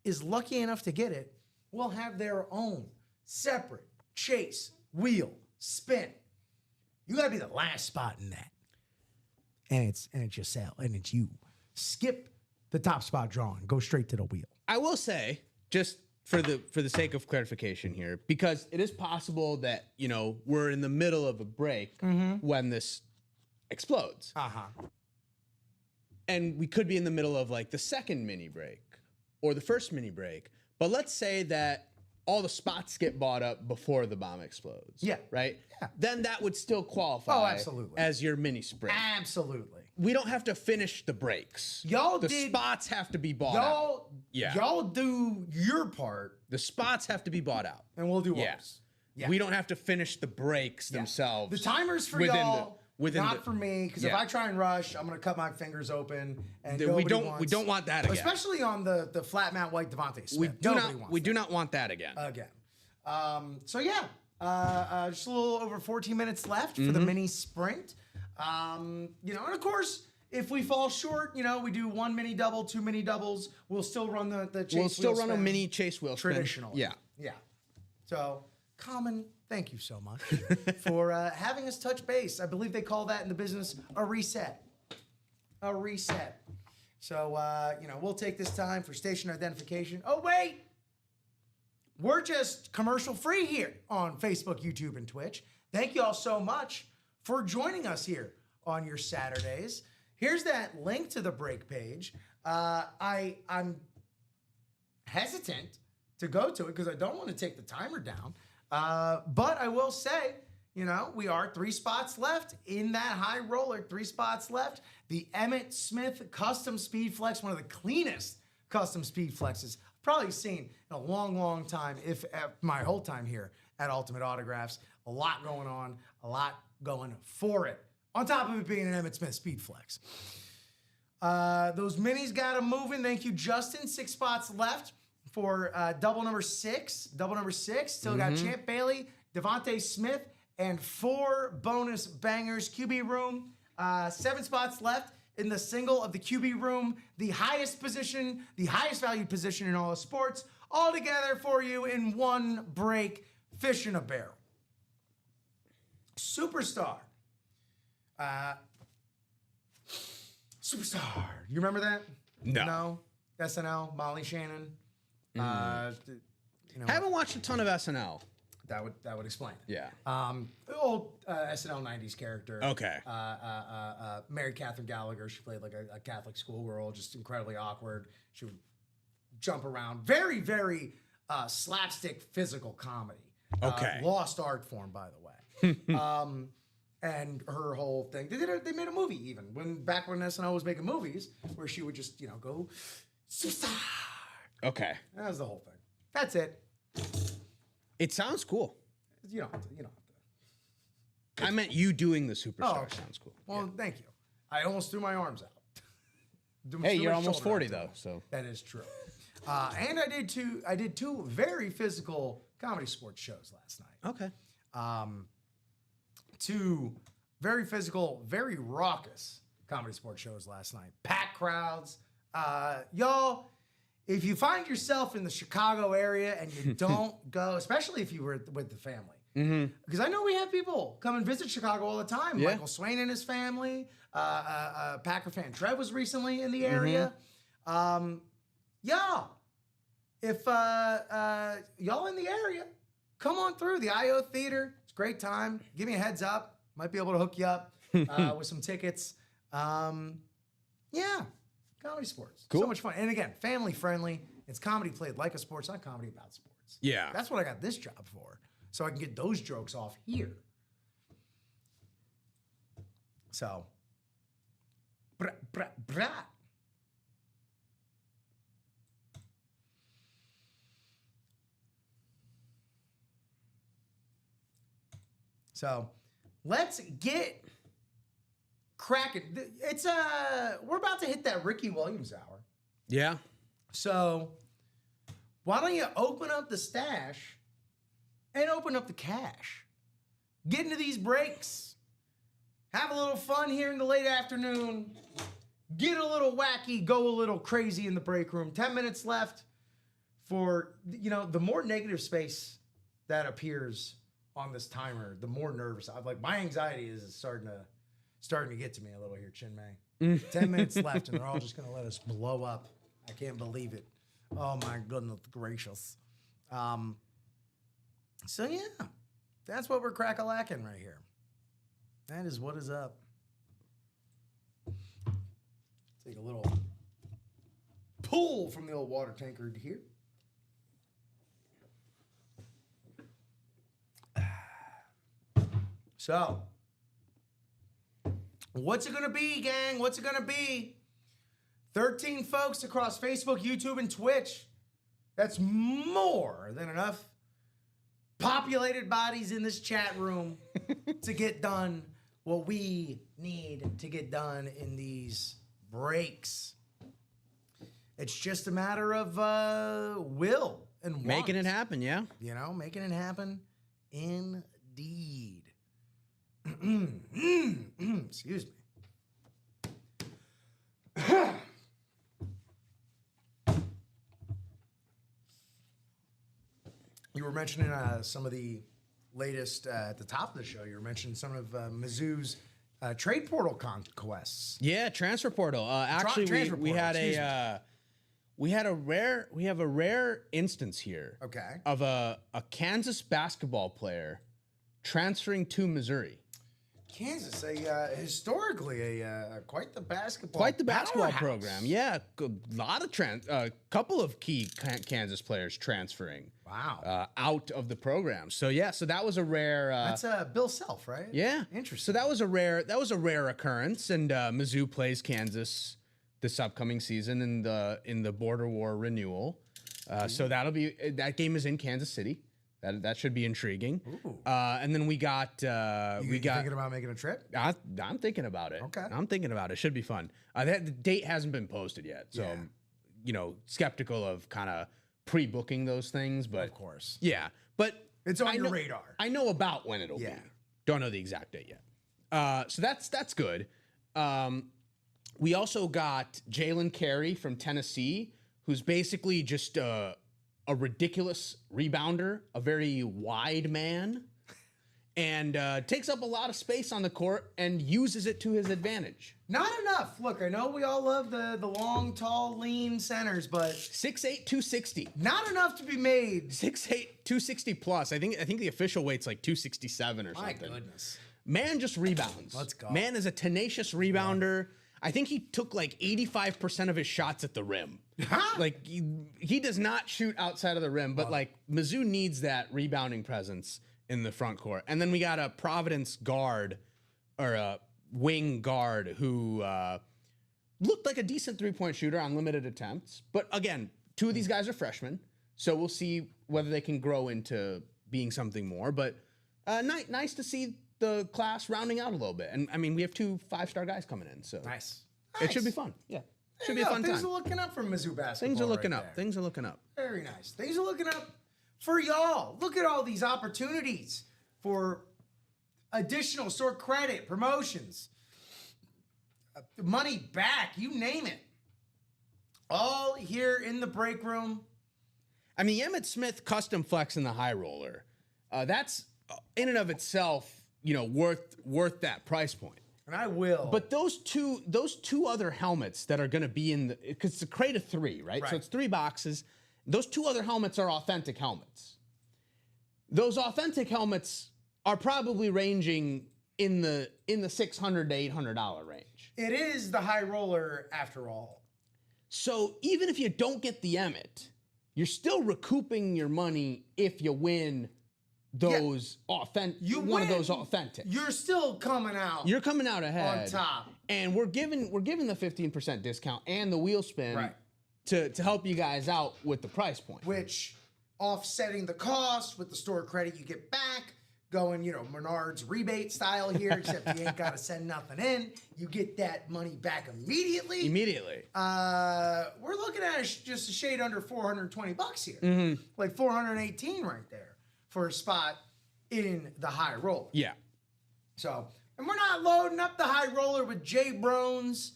is lucky enough to get it, will have their own separate chase wheel spin. You gotta be the last spot in that. And it's yourself, and it's you. Skip the top spot drawing. Go straight to the wheel. I will say, just for the sake of clarification here, because it is possible that, you know, we're in the middle of a break when this explodes. And we could be in the middle of like the second mini break or the first mini break. But let's say that all the spots get bought up before the bomb explodes. Yeah. Right? Yeah. Then that would still qualify absolutely. as your mini sprint. Absolutely. We don't have to finish the breaks. The spots have to be bought out. Yeah. Y'all do your part. The spots have to be bought out. And we'll do ours. Yeah. We don't have to finish the breaks themselves. The timer's for y'all. Not for me, because if I try and rush, I'm gonna cut my fingers open, and we don't want that again. Especially on the flat mat white Devontae Smith. We do not want that again. So yeah, just a little over 14 minutes left for the mini sprint. You know, and of course, if we fall short, you know, we do one mini double, two mini doubles. We'll still run the chase. We'll still run a mini chase wheel spin. Traditional. Yeah. So Common, thank you so much for having us touch base. I believe they call that in the business a reset. A reset. So, you know, we'll take this time for station identification. Oh, wait. We're just commercial free here on Facebook, YouTube, and Twitch. Thank you all so much for joining us here on your Saturdays. Here's that link to the break page. I'm hesitant to go to it because I don't want to take the timer down. But I will say, you know, we are 3 spots left in that high roller, 3 spots left. The Emmitt Smith Custom Speed Flex, one of the cleanest custom speed flexes I've probably seen in a long, long time, if my whole time here at Ultimate Autographs. A lot going on, a lot going for it. On top of it being an Emmitt Smith Speed Flex. Those minis got them moving. Thank you, Justin. 6 spots left for double number 6. Double number 6. Still got Champ Bailey, Devontae Smith, and 4 bonus bangers. QB room, 7 spots left in the single of the QB room. The highest position, the highest valued position in all of sports. All together for you in one break. Fish in a barrel. Superstar. Superstar. You remember that? No. SNL, Molly Shannon. You know, I haven't watched a ton of SNL. That would explain it. Yeah. Old SNL 90s character. Okay. Mary Catherine Gallagher. She played like a Catholic schoolgirl, just incredibly awkward. She would jump around. Very, very slapstick physical comedy. Okay. Lost art form, by the way. And her whole thing. They made a movie even back when SNL was making movies where she would just, you know, go superstar. Okay. That was the whole thing. That's it. It sounds cool. You don't have to. I meant you doing the superstar sounds cool. Well, thank you. I almost threw my arms out. Hey, you're almost 40 though, so that is true. And I did two very physical comedy sports shows last night. Okay. 2 very physical, very raucous comedy sports shows last night. Packed crowds. Y'all, if you find yourself in the Chicago area and you don't go, especially if you were with the family, because I know we have people come and visit Chicago all the time. Yeah. Michael Swain and his family. Packer fan Trev was recently in the area. Yeah. If y'all in the area, come on through the IO Theater. It's a great time. Give me a heads up. Might be able to hook you up with some tickets. Yeah. Comedy sports. Cool. So much fun. And again, family friendly. It's comedy played like a sports, not comedy about sports. Yeah. That's what I got this job for. So I can get those jokes off here. So. Brah, brah, brah. So let's get cracking. It's we're about to hit that Ricky Williams hour. Yeah. So why don't you open up the stash and open up the cash? Get into these breaks. Have a little fun here in the late afternoon. Get a little wacky, go a little crazy in the break room. 10 minutes left for, you know, the more negative space that appears on this timer, the more nervous. I'm like, my anxiety is starting to get to me a little here, Chin May. 10 minutes left, and they're all just going to let us blow up. I can't believe it. Oh, my goodness gracious. So yeah, that's what we're crack-a-lacking right here. That is what is up. Take a little pull from the old water tankard here. So, what's it going to be, gang? What's it going to be? 13 folks across Facebook, YouTube, and Twitch. That's more than enough populated bodies in this chat room to get done what we need to get done in these breaks. It's just a matter of will and want. Making it happen, yeah. You know, making it happen indeed. Excuse me. You were mentioning some of the latest at the top of the show. You were mentioning some of Mizzou's trade portal conquests. Yeah, transfer portal. Actually, Transfer we portal, had excuse we have a rare instance here. Okay. Of a Kansas basketball player transferring to Missouri. Kansas, historically quite the basketball, Basketball powerhouse. program. Yeah, a lot of couple of key Kansas players transferring. Wow. Out of the program. So yeah, so that was a rare. That's Bill Self, right? Yeah, Interesting. So that was a rare occurrence, and Mizzou plays Kansas this upcoming season in the Border War renewal. So that game is in Kansas City. That should be intriguing. And then we got thinking about making a trip? I'm thinking about it. Okay. I'm thinking about it. Should be fun. The date hasn't been posted yet, so Yeah. I'm, skeptical of kind of pre-booking those things. But Of course. yeah. But It's on I your know- radar. I know about when it'll Yeah. be. Don't know the exact date yet. So that's good. We also got Jalen Carey from Tennessee, who's basically just a ridiculous rebounder, a very wide man, and takes up a lot of space on the court and uses it to his advantage. Not enough. Look, I know we all love the long, tall, lean centers, but 6'8", 260. not enough to be made. 6'8", 260 plus. I think the official weight's like 267 or My something. goodness. Man just rebounds. Let's go. Man is a tenacious rebounder. I think he took like 85% of his shots at the rim. Like he does not shoot outside of the rim, but like Mizzou needs that rebounding presence in the front court. And then we got a Providence guard or a wing guard who looked like a decent three-point shooter on limited attempts. But again, two of these guys are freshmen, so we'll see whether they can grow into being something more. But nice to see the class rounding out a little bit. And I mean, we have 2 5-star guys coming in, so Nice. it should be fun. Yeah. Should be a fun Things time. are looking up for Mizzou basketball. Things are looking right up. there. Things are looking up. Very nice. Things are looking up for y'all. Look at all these opportunities for additional store credit, promotions, money back, you name it. All here in the break room. I mean, Emmitt Smith custom flex in the high roller. That's in and of itself, worth that price point. And I will. But those two other helmets that are going to be in because it's a crate of 3, right? So Right. it's 3 boxes. Those 2 other helmets are authentic helmets. Those authentic helmets are probably ranging in the $600 to $800 range. it is the high roller after all. So even if you don't get the Emmitt, you're still recouping your money if you win those authentic. You one of win, those authentic. You're still coming out. You're coming out ahead on top. and we're giving the 15% discount and the wheel spin Right. to help you guys out with the price point. Which offsetting the cost with the store credit you get back, going, Menard's rebate style here, except you ain't got to send nothing in. You get that money back immediately. We're looking at just a shade under $420 here. Mm-hmm. Like 418 right there for a spot in the high roller. Yeah. So, and we're not loading up the high roller with Jay Brones.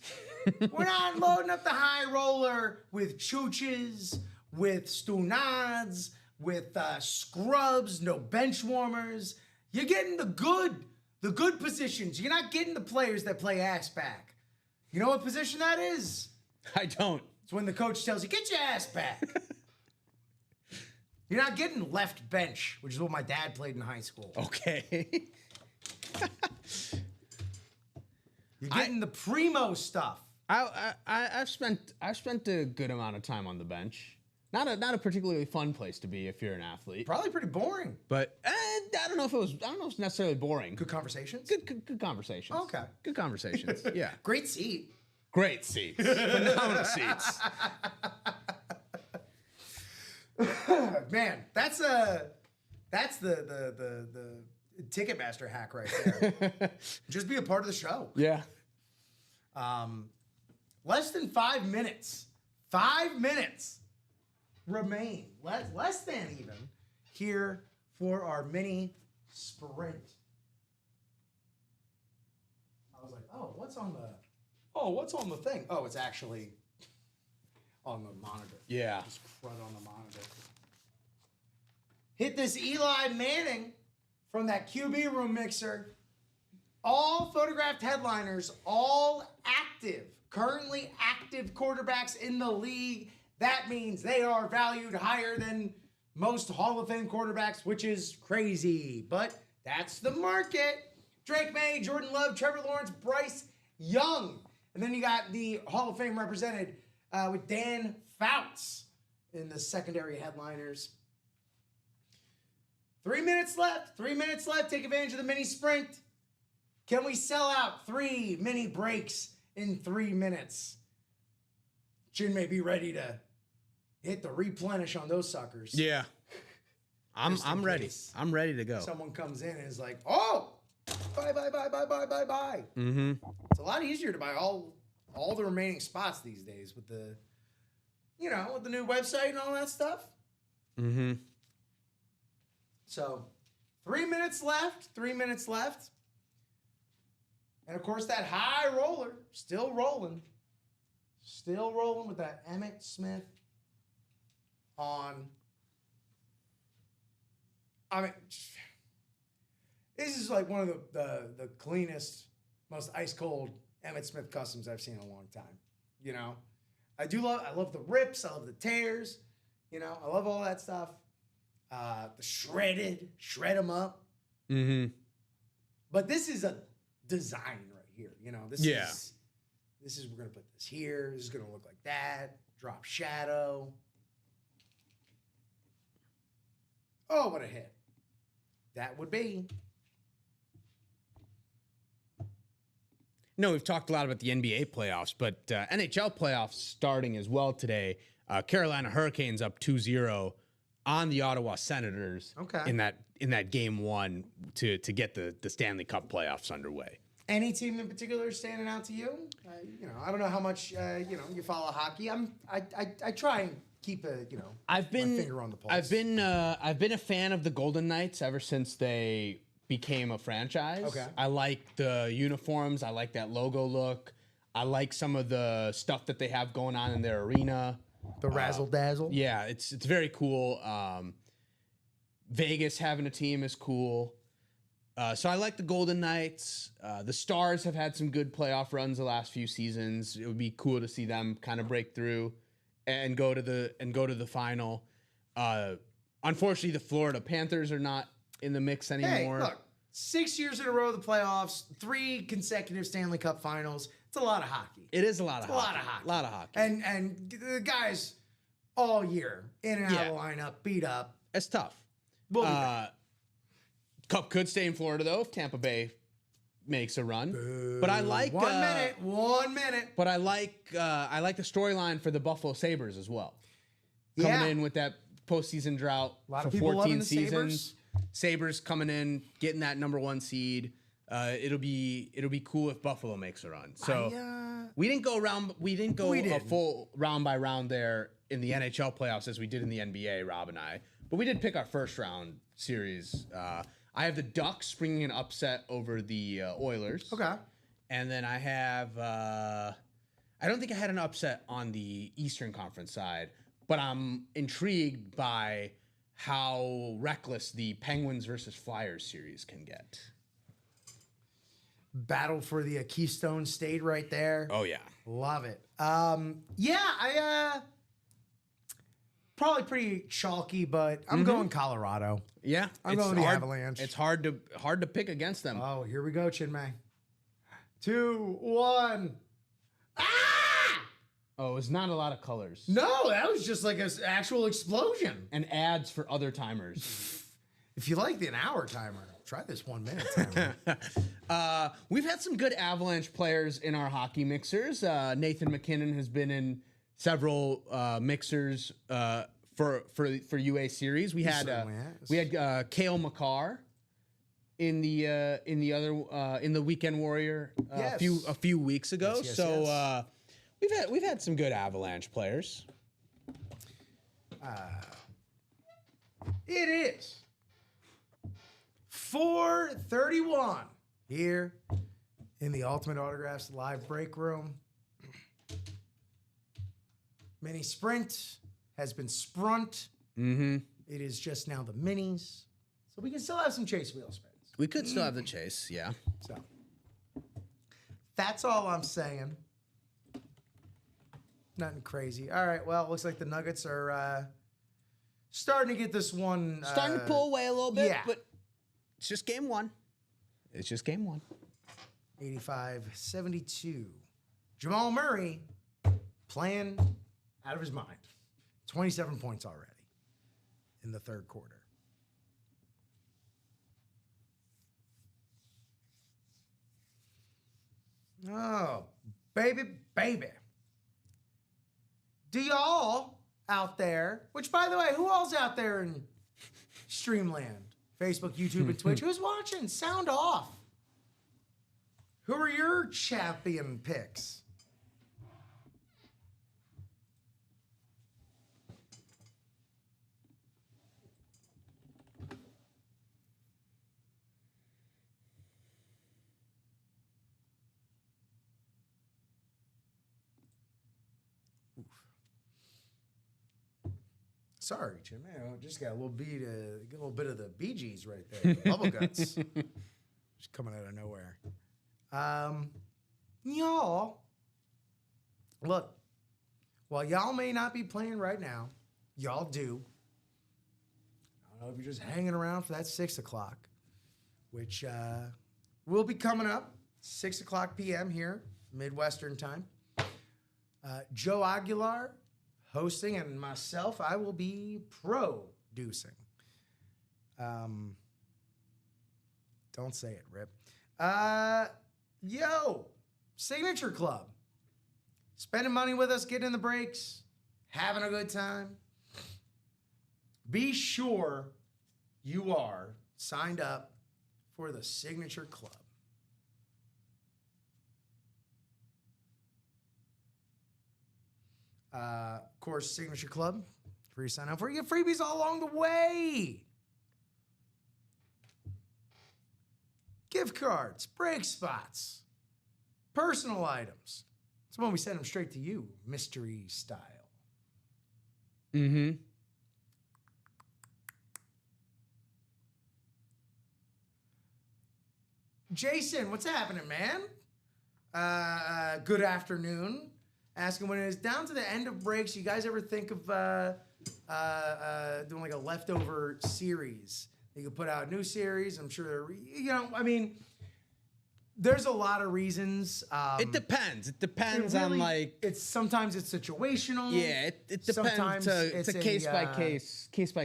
We're not loading up the high roller with Chooches, with Stunads, with scrubs, no bench warmers. You're getting the good positions. You're not getting the players that play ass back. You know what position that is? I don't. It's when the coach tells you, get your ass back. You're not getting left bench, which is what my dad played in high school. Okay. You're getting the primo stuff. I've spent a good amount of time on the bench. Not a particularly fun place to be if you're an athlete. Probably pretty boring. But I don't know if it's necessarily boring. Good conversations? Good conversations. Okay. Good conversations. Yeah. Great seat. Great seats. Phenomenal seats. Man, that's the Ticketmaster hack right there. Just be a part of the show. Yeah. Less than 5 minutes. 5 minutes remain. Less than even here for our mini sprint. I was like, what's on the thing? Oh, it's actually on the monitor. Yeah. Just crud on the monitor. Hit this Eli Manning from that QB room mixer. All photographed headliners, all active, currently active quarterbacks in the league. That means they are valued higher than most Hall of Fame quarterbacks, which is crazy. But that's the market. Drake May, Jordan Love, Trevor Lawrence, Bryce Young. And then you got the Hall of Fame represented with Dan Fouts in the secondary headliners. 3 minutes left. 3 minutes left. Take advantage of the mini sprint. Can we sell out 3 mini breaks in 3 minutes? Jin may be ready to hit the replenish on those suckers. Yeah. I'm ready. I'm ready to go. Someone comes in and is like, oh, bye. Mm-hmm. It's a lot easier to buy all the remaining spots these days with the, with the new website and all that stuff. Mm-hmm. So 3 minutes left. 3 minutes left. And of course, that high roller still rolling. Still rolling with that Emmitt Smith on. I mean, this is like one of the cleanest, most ice cold Emmitt Smith customs I've seen in a long time. I love the rips, I love the tears, I love all that stuff. The shred them up. Mm-hmm. But this is a design right here, This is we're gonna put this here. This is gonna look like that. Drop shadow. Oh, what a hit! That would be. No, we've talked a lot about the NBA playoffs, but NHL playoffs starting as well today. Carolina Hurricanes up 2-0 on the Ottawa Senators. Okay. In that game one to get the Stanley Cup playoffs underway. Any team in particular standing out to you? I don't know how much you follow hockey. I try and keep my finger on the pulse. I've been a fan of the Golden Knights ever since they became a franchise. Okay. I like the uniforms. I like that logo look. I like some of the stuff that they have going on in their arena. The razzle dazzle. Yeah, it's very cool. Vegas having a team is cool. So I like the Golden Knights. The Stars have had some good playoff runs the last few seasons. It would be cool to see them kind of break through and go to the final. Unfortunately, the Florida Panthers are not in the mix anymore. Hey, look, 6 years in a row of the playoffs, 3 consecutive Stanley Cup finals. It's a lot of hockey. It is a lot of hockey. A lot of hockey. And the guys all year in and out of the lineup, beat up. It's tough. We'll be back. Cup could stay in Florida though if Tampa Bay makes a run. Boo. But I like 1 minute. But I like the storyline for the Buffalo Sabres as well. Coming in with that postseason drought for 14 seasons. Sabres coming in, getting that number 1 seed. It'll be cool if Buffalo makes a run. So we didn't go a full round by round there in the NHL playoffs as we did in the NBA, Rob and I. But we did pick our first round series. I have the Ducks bringing an upset over the Oilers. Okay. And then I have I don't think I had an upset on the Eastern Conference side, but I'm intrigued by how reckless the Penguins versus Flyers series can get. Battle for the Keystone State right there. Oh yeah. Love it. Probably pretty chalky, but I'm going Colorado. Yeah, I'm going the Avalanche. It's hard to pick against them. Oh, here we go, Chinmay. 2, 1. Ah! Oh, it was not a lot of colors. No, that was just like an actual explosion. And ads for other timers. If you like an hour timer, try this 1 minute timer. We've had some good Avalanche players in our hockey mixers. Nathan McKinnon has been in several mixers for UA series. We had Cale Makar in the Weekend Warrior a few weeks ago. Yes. We've had some good Avalanche players. It is 4:31 here in the Ultimate Autographs live break room. Mini sprint has been sprunt. Mm-hmm. It is just now the minis. So we can still have some chase wheel spins. We could still have the chase, yeah. So that's all I'm saying. Nothing crazy. All right, well, it looks like the Nuggets are starting to get this one. Starting to pull away a little bit, yeah. But it's just game one. 85-72. Jamal Murray playing out of his mind. 27 points already in the third quarter. Oh, baby. Do y'all out there, which by the way, who all's out there in Streamland? Facebook, YouTube, and Twitch. Who's watching? Sound off. Who are your champion picks? Sorry, Jim. I just got a little bit of the Bee Gees right there. Bubble guts. Just coming out of nowhere. Y'all, look, while y'all may not be playing right now, y'all do. I don't know if you're just hanging around for that 6 o'clock, which will be coming up 6 o'clock p.m. here, Midwestern time. Joe Aguilar hosting, and myself, I will be producing. Don't say it, Rip. Signature Club. Spending money with us, getting in the breaks, having a good time. Be sure you are signed up for the Signature Club. Of course, Signature Club, free sign up for you. Get freebies all along the way. Gift cards, break spots, personal items. It's when we send them straight to you, mystery style. Mm-hmm. Jason, what's happening, man? Good afternoon. Asking when it is down to the end of breaks, you guys ever think of doing like a leftover series? You could put out a new series. I'm sure, there's a lot of reasons. It depends. It depends on sometimes it's situational. Yeah, it depends. Sometimes it's a case by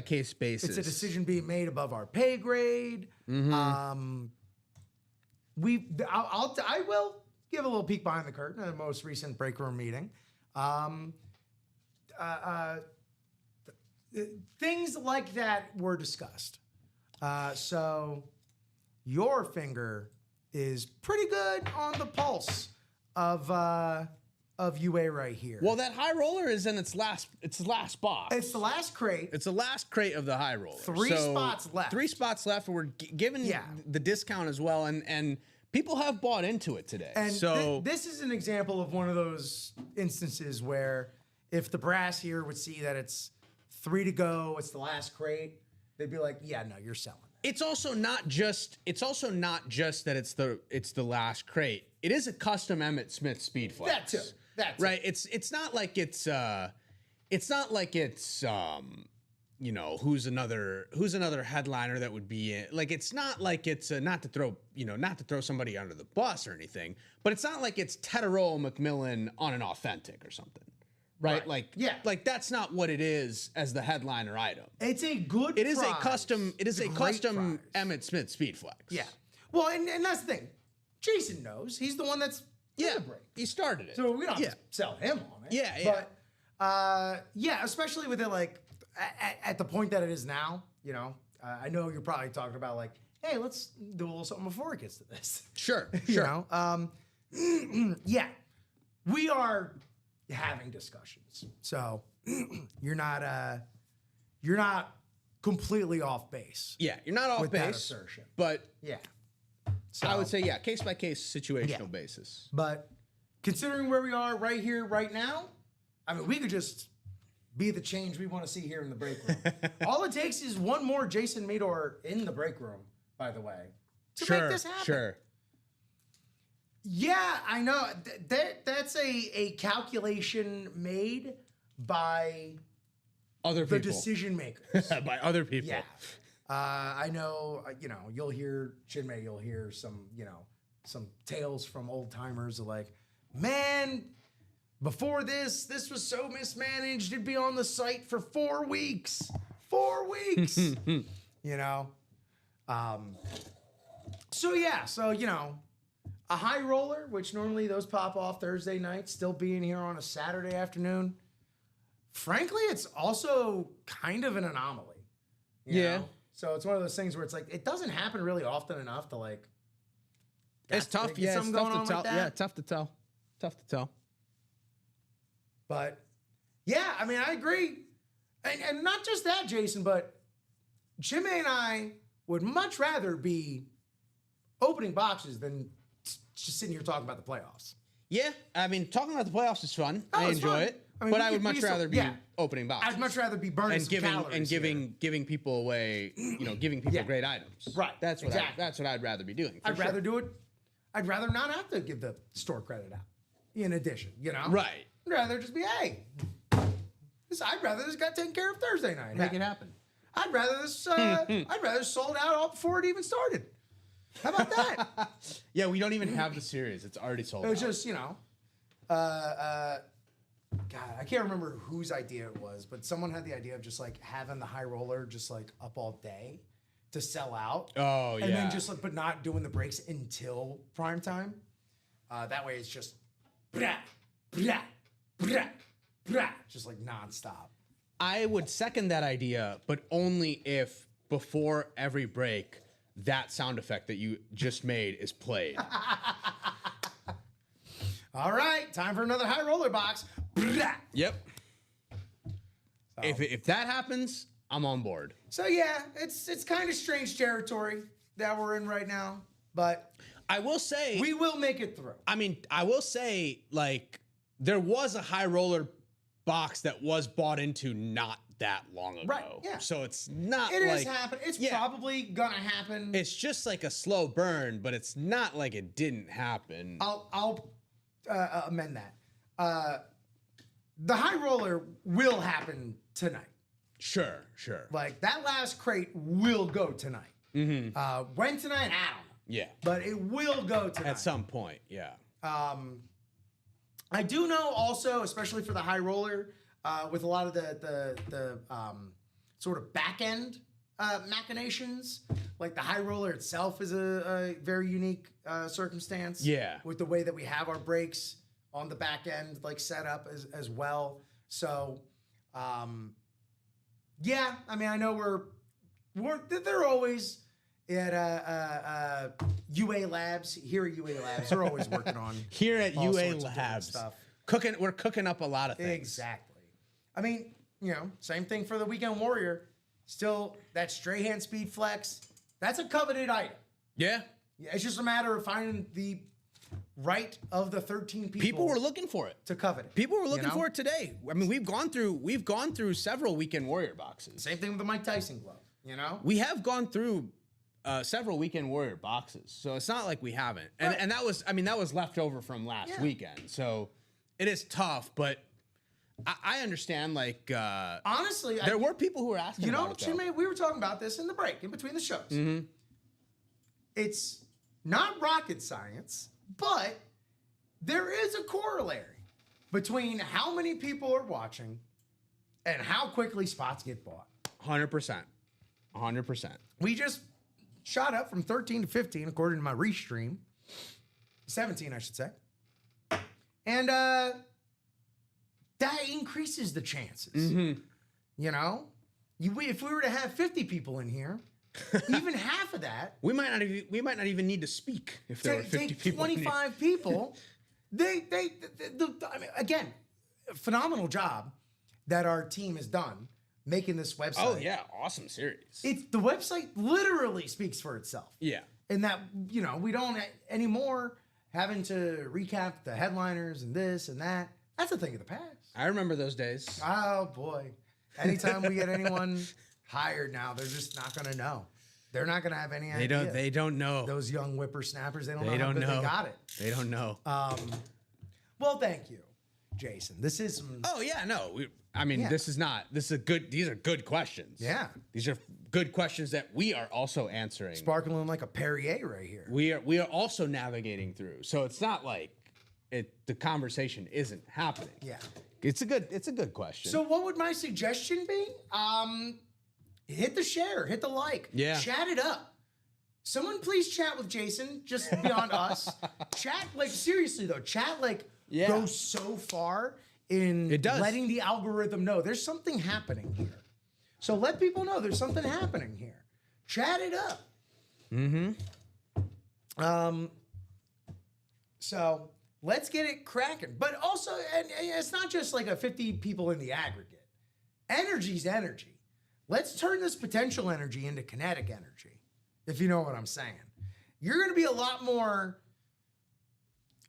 case basis. It's a decision being made above our pay grade. Mm-hmm. I will give a little peek behind the curtain at the most recent break room meeting. Things like that were discussed. So your finger is pretty good on the pulse of UA right here. Well, that high roller is in its last box. It's the last crate. It's the last crate of the high roller. Three spots left. 3 spots left. We're giving the discount as well, and people have bought into it today. And so this is an example of one of those instances where if the brass here would see that it's 3 to go, it's the last crate, they'd be like, "Yeah, no, you're selling." It's also not just that it's the last crate. It is a custom Emmitt Smith Speed Flex. That too. Right. It's not like it's it's not like it's you know, who's another headliner that would be in, like, it's not like it's not to throw somebody under the bus or anything, but it's not like it's Tedero McMillan on an Authentic or something, right? Like, yeah, like that's not what it is as the headliner item. It's a good. It is prize. a custom. It is It's a custom prize. Emmett Smith Speed Flex. Yeah. Well, and that's the thing. Jason knows. He's the one that's in the break. He started it. So we don't have to sell him on it. Yeah, yeah. But yeah, especially with it like at the point that it is now, you know, I know you're probably talking about like, hey, let's do a little something before it gets to this. Sure, You sure. know? Yeah. We are having discussions. So you're not completely off base. Yeah, you're not off with base. that assertion. But Yeah. So, I would say, yeah, case by case, situational basis. But considering where we are right here, right now, I mean, we could just be the change we want to see here in the break room. All it takes is one more Jason Meador in the break room, by the way, to make this happen. Sure. Yeah, I know. That's a calculation made by Other the people. decision makers. By other people. Yeah. I know, you know, you'll hear Chinmay, you'll hear some, you know, some tales from old timers of like, man, before this was so mismanaged, it'd be on the site for 4 weeks. 4 weeks. You know? So yeah, so you know, a high roller, which normally those pop off Thursday nights, still being here on a Saturday afternoon. Frankly, it's also kind of an anomaly. You know? So it's one of those things where it's like it doesn't happen really often enough to like. It's tough. Yeah, it's tough to tell. Yeah, tough to tell. Tough to tell. But yeah, I mean, I agree, and not just that, Jason, but Jimmy and I would much rather be opening boxes than just sitting here talking about the playoffs. Yeah, I mean, talking about the playoffs is fun. I it's enjoy fun. it. I mean, but we I would could much be rather be yeah. opening boxes. I'd much rather be burning and some giving calories and here. giving people away, you know, giving people Yeah. great items. Right, That's what exactly. that's what I'd rather be doing. I'd rather do it. I'd rather not have to give the store credit out. In addition, you know, Right. I'd rather just be I'd rather this got taken care of Thursday night. Make it happen. I'd rather this. I'd rather sold out all before it even started. How about that? Yeah, we don't even have the series. It's already sold It was out. just, you know, God, I can't remember whose idea it was, but someone had the idea of just like having the high roller just like up all day to sell out. Oh, and yeah. then just like, but not doing the breaks until prime time. That way it's just, brah, brah, brah, brah, just like nonstop. I would second that idea, but only if before every break, that sound effect that you just made is played. All right, time for another high roller box. Brah. Yep. If that happens, I'm on board. So yeah, it's kind of strange territory that we're in right now, but I will say we will make it through. I mean, I will say, like, there was a high roller box that was bought into not that long ago. Right, yeah. So it's not It like is happening. It's yeah. probably gonna happen. It's just like a slow burn, but it's not like it didn't happen. I'll amend that. The high roller will happen tonight. Sure. Like that last crate will go tonight. Mm-hmm. When tonight? I don't know. Yeah. But it will go tonight. At some point, yeah. I do know also, especially for the high roller, with a lot of the sort of back end machinations, like the high roller itself is a very unique circumstance. Yeah. With the way that we have our brakes on the back end, like set up as well. So, yeah, I mean, I know they're always at UA Labs. Here at UA Labs, they're always working on Here at all UA sorts of different Labs, stuff. we're cooking up a lot of things. Exactly. I mean, you know, same thing for the Weekend Warrior. Still, that straight hand speed flex, that's a coveted item. Yeah. Yeah, it's just a matter of finding the right of the 13 people. People were looking for it. to covet it. People were looking you know? for it today. I mean, we've gone through several Weekend Warrior boxes. Same thing with the Mike Tyson glove. You know, We have gone through several Weekend Warrior boxes, so it's not like we haven't. And Right. and that was left over from last weekend. So it is tough, but I understand. Like, honestly, there were people who were asking. You know, about it, though. Chinmay, we were talking about this in the break, in between the shows. Mm-hmm. It's not rocket science, but there is a corollary between how many people are watching and how quickly spots get bought. 100%. 100%. We just shot up from 13 to 15, according to my restream. 17, I should say. And that increases the chances. Mm-hmm. You know? If we were to have 50 people in here, even half of that... We might not even need to speak if there were 50 people. 25 people. I mean, again, phenomenal job that our team has done making this website. Oh yeah, awesome series. The website literally speaks for itself. Yeah. And that, you know, we don't anymore having to recap the headliners and this and that. That's a thing of the past. I remember those days. Oh boy. Anytime we get anyone hired now, they're just not going to know. They're not going to have any idea. They don't know. Those young whippersnappers, they don't know how good they got it. They don't know. Well, thank you, Jason. This is some... Oh yeah, no. This is good. These are good questions. Yeah. These are good questions that we are also answering. Sparkling like a Perrier right here. We are also navigating through. So it's not like the conversation isn't happening. Yeah. It's a good question. So what would my suggestion be? Hit the share, hit the like. Yeah. Chat it up. Someone please chat with Jason, just beyond us. Chat, like, seriously though, chat like goes so far in letting the algorithm know there's something happening here. So let people know there's something happening here. Chat it up. Mm-hmm. So let's get it cracking. But also, and it's not just like a 50 people in the aggregate. Energy's energy. Let's turn this potential energy into kinetic energy, if you know what I'm saying. You're going to be a lot more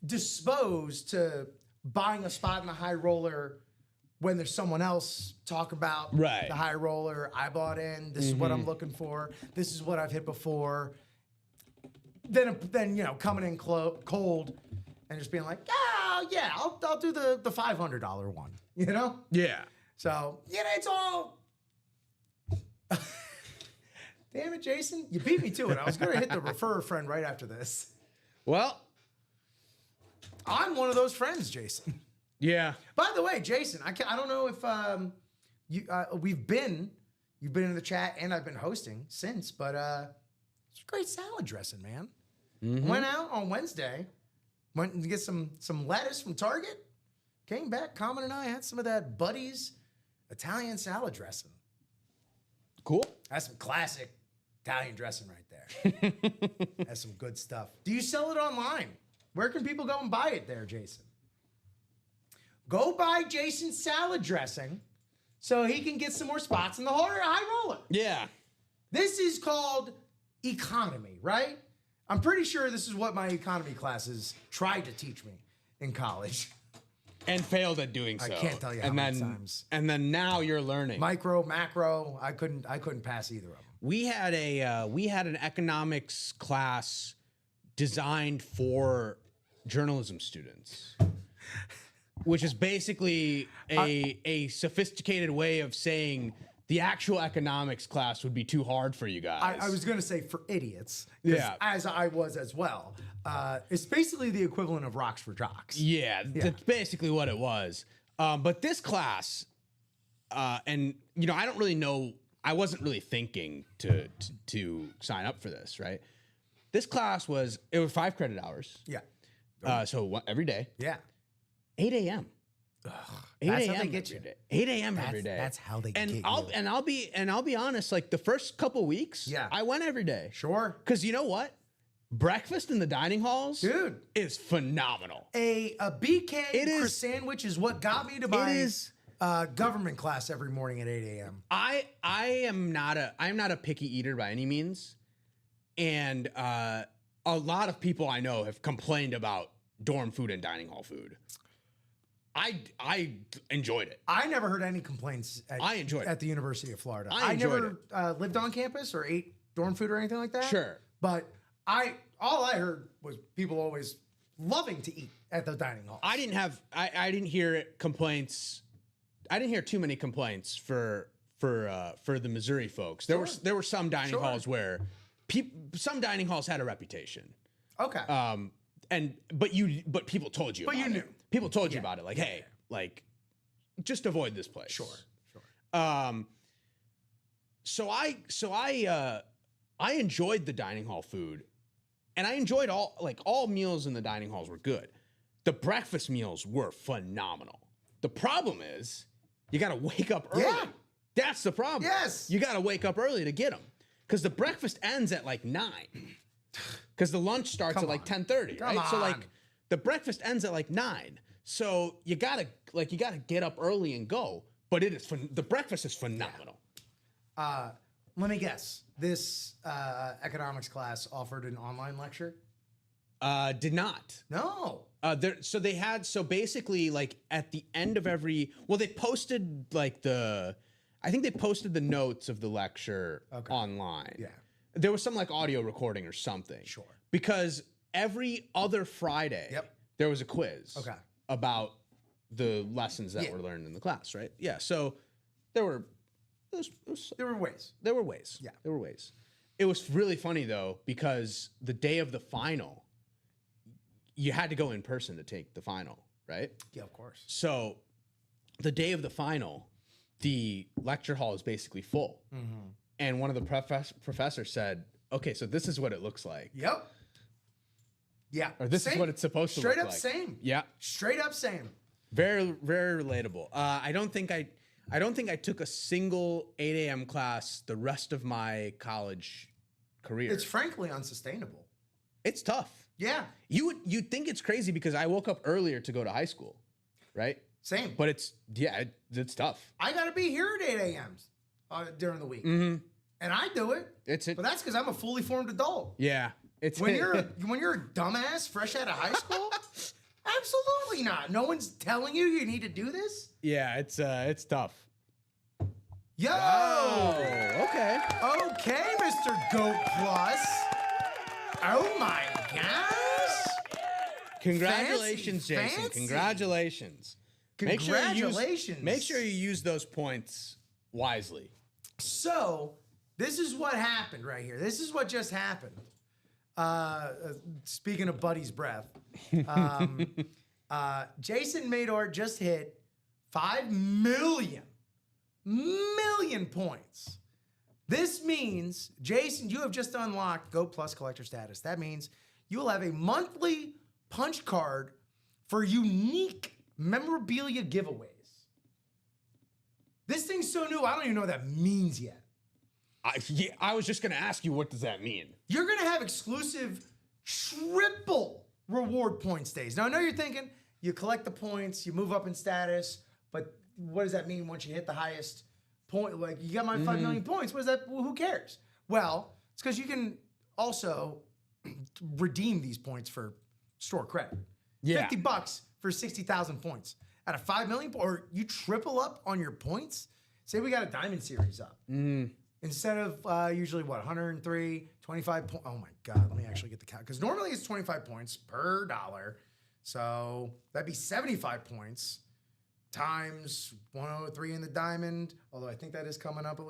disposed to buying a spot in the high roller when there's someone else talk about the high roller. I bought in. This is what I'm looking for. This is what I've hit before. Then you know, coming in cold and just being like, oh yeah, I'll do the $500 one. You know? Yeah. So it's all. Damn it, Jason. You beat me to it. I was going to hit the refer a friend right after this. Well, I'm one of those friends, Jason. Yeah. By the way, Jason, I don't know if you've been in the chat and I've been hosting since, but it's great salad dressing, man. Mm-hmm. Went out on Wednesday, went to get some lettuce from Target, came back, Common and I had some of that Buddy's Italian salad dressing. Cool. That's some classic Italian dressing right there. That's some good stuff. Do you sell it online? Where can people go and buy it there, Jason? Go buy Jason's salad dressing so he can get some more spots in the high roller. Yeah. This is called economy, right? I'm pretty sure this is what my economy classes tried to teach me in college. And failed at doing so. I can't tell you how many times. And then now you're learning. Micro, macro, I couldn't pass either of them. We had an economics class designed for journalism students, which is basically a sophisticated way of saying the actual economics class would be too hard for you guys. I was going to say for idiots, yeah, as I was as well. It's basically the equivalent of rocks for jocks. Yeah, that's basically what it was. But this class, and you know, I don't really know. I wasn't really thinking to sign up for this, right? This class was 5 credit hours. Yeah. So every day. Yeah. 8 a.m. 8 That's how a.m. they get you. 8 a.m. every day. That's how they get you. And I'll be honest. Like the first couple weeks, I went every day. Sure. Because you know what? Breakfast in the dining halls, dude, is phenomenal. A BK sandwich is what got me to my government class every morning at 8 a.m. I'm not a picky eater by any means, and a lot of people I know have complained about dorm food and dining hall food. I enjoyed it. I never heard any complaints. I enjoyed it at the University of Florida. I never lived on campus or ate dorm food or anything like that. Sure, but all I heard was people always loving to eat at the dining hall. I didn't hear complaints I didn't hear too many complaints for the Missouri folks. There were some dining halls where some dining halls had a reputation. Okay. But people told you. But you knew. People told you about it. Like, hey, like, just avoid this place. Sure. So I enjoyed the dining hall food, and I enjoyed all meals in the dining halls were good. The breakfast meals were phenomenal. The problem is you got to wake up early. Yeah. That's the problem. Yes. You got to wake up early to get them because the breakfast ends at like 9. Because the lunch starts at like 10:30, right? So like the breakfast ends at like 9. So you gotta get up early and go. But the breakfast is phenomenal. Let me guess. This economics class offered an online lecture? Did not. No. So basically like at the end of they posted like I think they posted the notes of the lecture online. Yeah. There was some like audio recording or something. Sure. Because every other Friday, there was a quiz about the lessons that were learned in the class, right? Yeah. So there were ways. There were ways. Yeah. There were ways. It was really funny though, because the day of the final, you had to go in person to take the final, right? Yeah, of course. So the day of the final, the lecture hall is basically full. Mm-hmm. And one of the professors said, okay, so this is what it looks like. Yep. Yeah. Or this is what it's supposed to look like. Straight up same. Yeah. Straight up same. Very, very relatable. I don't think I took a single 8 a.m. class the rest of my college career. It's frankly unsustainable. It's tough. Yeah. You'd think it's crazy because I woke up earlier to go to high school, right? Same. But it's tough. I got to be here at 8 a.m. During the week. Mm-hmm. And I do it. But that's because I'm a fully formed adult. Yeah. When you're a dumbass fresh out of high school, absolutely not. No one's telling you need to do this. Yeah, it's tough. Yo. Oh, okay. Okay, Mr. Goat Plus. Oh my gosh. Congratulations, Fancy, Jason. fancy. Congratulations. Congratulations. Make sure you use those points wisely. So, this is what happened right here. This is what just happened. Speaking of Buddy's breath, Jason Mador just hit 5 million points. This means, Jason, you have just unlocked Goat Plus collector status. That means you will have a monthly punch card for unique memorabilia giveaways. This thing's so new, I don't even know what that means yet. I was just going to ask you, what does that mean? You're going to have exclusive triple reward points days. Now, I know you're thinking, you collect the points, you move up in status, but what does that mean once you hit the highest point? Like, you got my 5 million points. What is that? Well, who cares? Well, it's because you can also redeem these points for store credit. Yeah. $50 for 60,000 points. Out of 5 million, or you triple up on your points. Say we got a diamond series up. Instead of usually 103, 25 points. Oh my God, let me actually get the count. Because normally it's 25 points per dollar. So that'd be 75 points times 103 in the diamond. Although I think that is going up a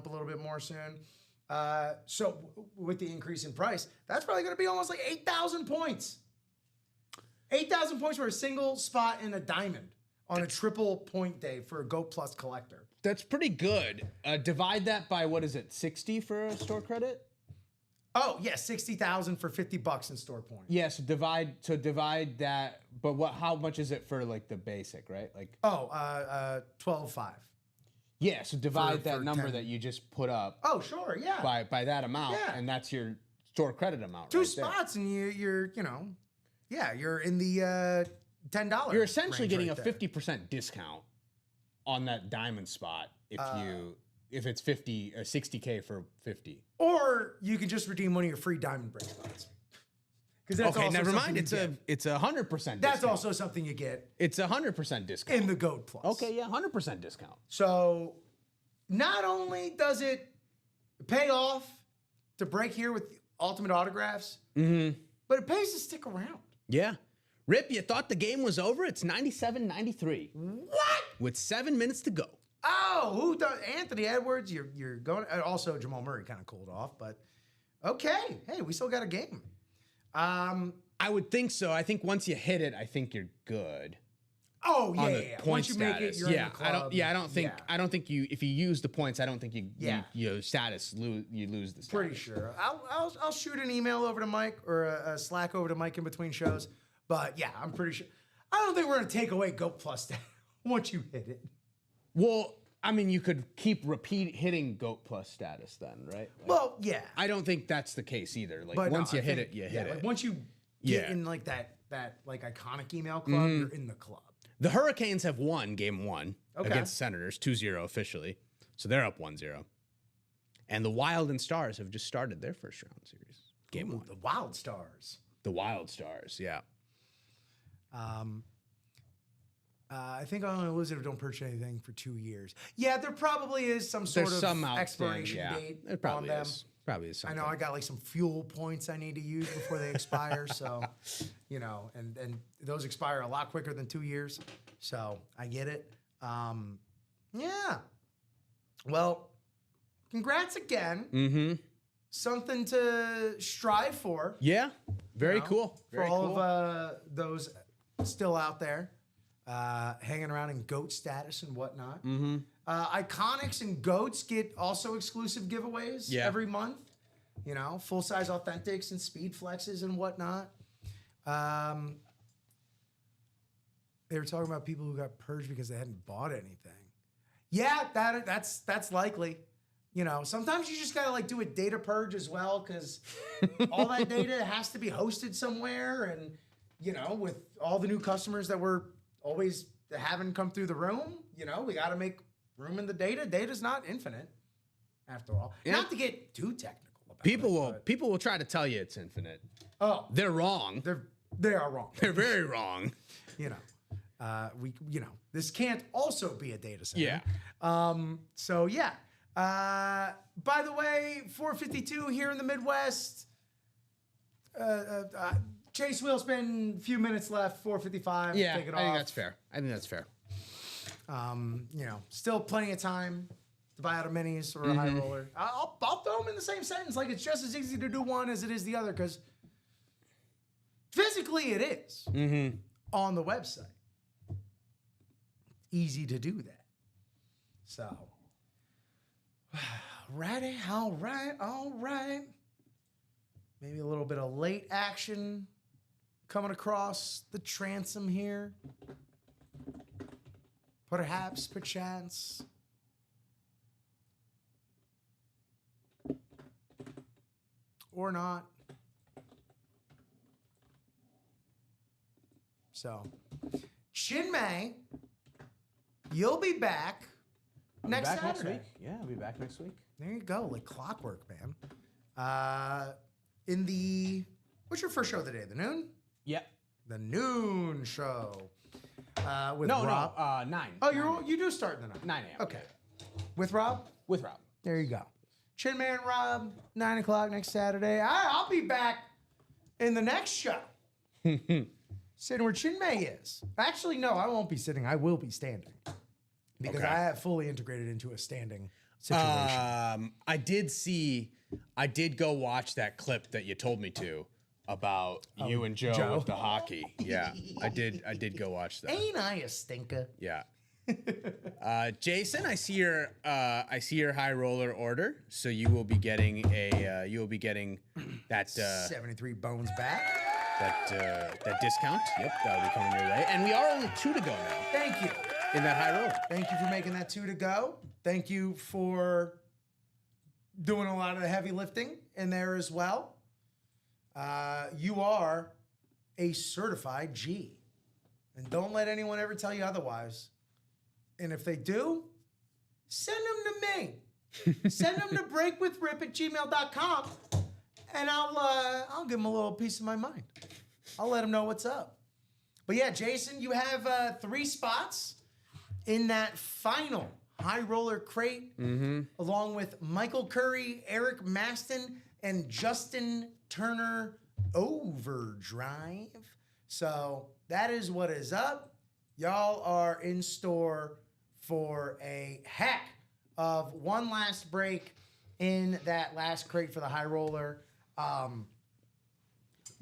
little bit more soon. So with the increase in price, that's probably going to be almost like 8,000 points. 8,000 points for a single spot in a diamond on a triple point day for a Goat Plus collector. That's pretty good. Divide that by, what is it, 60 for a store credit? Oh, yeah, 60,000 for $50 in store points. Yeah, so divide that, but how much is it for like the basic, right? Like 12.5. Yeah, so divide that for number 10. that you just put up. Oh, sure, yeah. By that amount, and that's your store credit amount. Two right spots, and you're you're in the $10. You're essentially getting right a 50% discount on that diamond spot if it's 60K for 50. Or you can just redeem one of your free diamond break spots. Okay, never mind. It's a 100% discount. That's also something you get. It's 100% discount in the Goat Plus. Okay, yeah, 100% discount. So not only does it pay off to break here with Ultimate Autographs, but it pays to stick around. Yeah. Rip, you thought the game was over? It's 97-93. What? With 7 minutes to go. Oh, who does Anthony Edwards? You're going. Also, Jamal Murray kind of cooled off, but okay. Hey, we still got a game. I would think so. I think once you hit it, I think you're good. Oh yeah, On the yeah. point Once you status. make it, you're in the club. I don't think you. If you use the points, I don't think you. Yeah. You status you lose the status. Pretty sure. I'll shoot an email over to Mike or a Slack over to Mike in between shows. But yeah, I'm pretty sure. I don't think we're gonna take away GOAT Plus once you hit it. Well, I mean, you could keep hitting GOAT Plus status then, right? Like, Well, yeah. I don't think that's the case either. Like But once no, you I hit think- it, you yeah, hit like it. once you get Yeah. in like that like iconic email club, you're in the club. The Hurricanes have won game 1 Okay. against the Senators, 2-0 officially. So they're up 1-0. And the Wild and Stars have just started their first round series. Game Ooh, 1. the Wild Stars. The Wild Stars, yeah. I think I only lose it if I don't purchase anything for 2 years. Yeah, there probably is some sort There's of some expiration yeah. date It probably on them. is. Probably is I something. know I got like some fuel points I need to use before they expire. So, and those expire a lot quicker than 2 years. So I get it. Yeah. Well, congrats again. Mm-hmm. Something to strive for. Yeah. Very you know, cool. For Very all cool. of those still out there, hanging around in GOAT status and whatnot. Mm-hmm. Iconics and GOATs get also exclusive giveaways every month. You know, full-size authentics and speed flexes and whatnot. They were talking about people who got purged because they hadn't bought anything. Yeah, that's likely. You know, sometimes you just gotta like do a data purge as well because all that data has to be hosted somewhere, and you know, with all the new customers that we're always having come through the room, you know, we got to make room in the data. Data's not infinite, after all. Yeah. Not to get too technical about People will try to tell you it's infinite. Oh, They're wrong. they are wrong. They're very wrong. You know, this can't also be a data center. Yeah. So yeah. By the way, 4:52 here in the Midwest. Chase Wheelspin, few minutes left. 4:55. Yeah, Take it I think off. that's fair. I think that's fair. You know, still plenty of time to buy out a minis or a high roller. I'll throw them in the same sentence. Like it's just as easy to do one as it is the other because physically it is on the website. Easy to do that. So, righty, all right. Maybe a little bit of late action coming across the transom here. Perhaps, perchance. Or not. So, Chinmay, you'll be back next Saturday. Yeah, I'll be back next week. There you go, like clockwork, man. What's your first show of the day? The noon? Yep. The noon show. With No, Rob. 9. Oh, you do start in the night. 9 a.m. Okay. With Rob? With Rob. There you go. Chinmay and Rob, 9 o'clock next Saturday. I'll be back in the next show. Sitting where Chinmay is. Actually, no, I won't be sitting. I will be standing. Because Okay. I have fully integrated into a standing situation. I did go watch that clip that you told me to about you and Joe with the hockey. Yeah, I did go watch that. Ain't I a stinker? Yeah. Jason, I see your high roller order, so you will be getting that 73 bones back. that discount. Yep, that'll be coming your way. And we are only 2 to go now Thank you. in that high roller. Thank you for making that 2 to go. Thank you for doing a lot of the heavy lifting in there as well. You are a certified G. And don't let anyone ever tell you otherwise. And if they do, send them to me. Send them to breakwithrip@gmail.com. And I'll give them a little piece of my mind. I'll let them know what's up. But yeah, Jason, you have 3 spots in that final high roller crate, along with Michael Curry, Eric Maston, and Justin Turner Overdrive So that is what is up. Y'all are in store for a heck of one last break in that last crate for the high roller.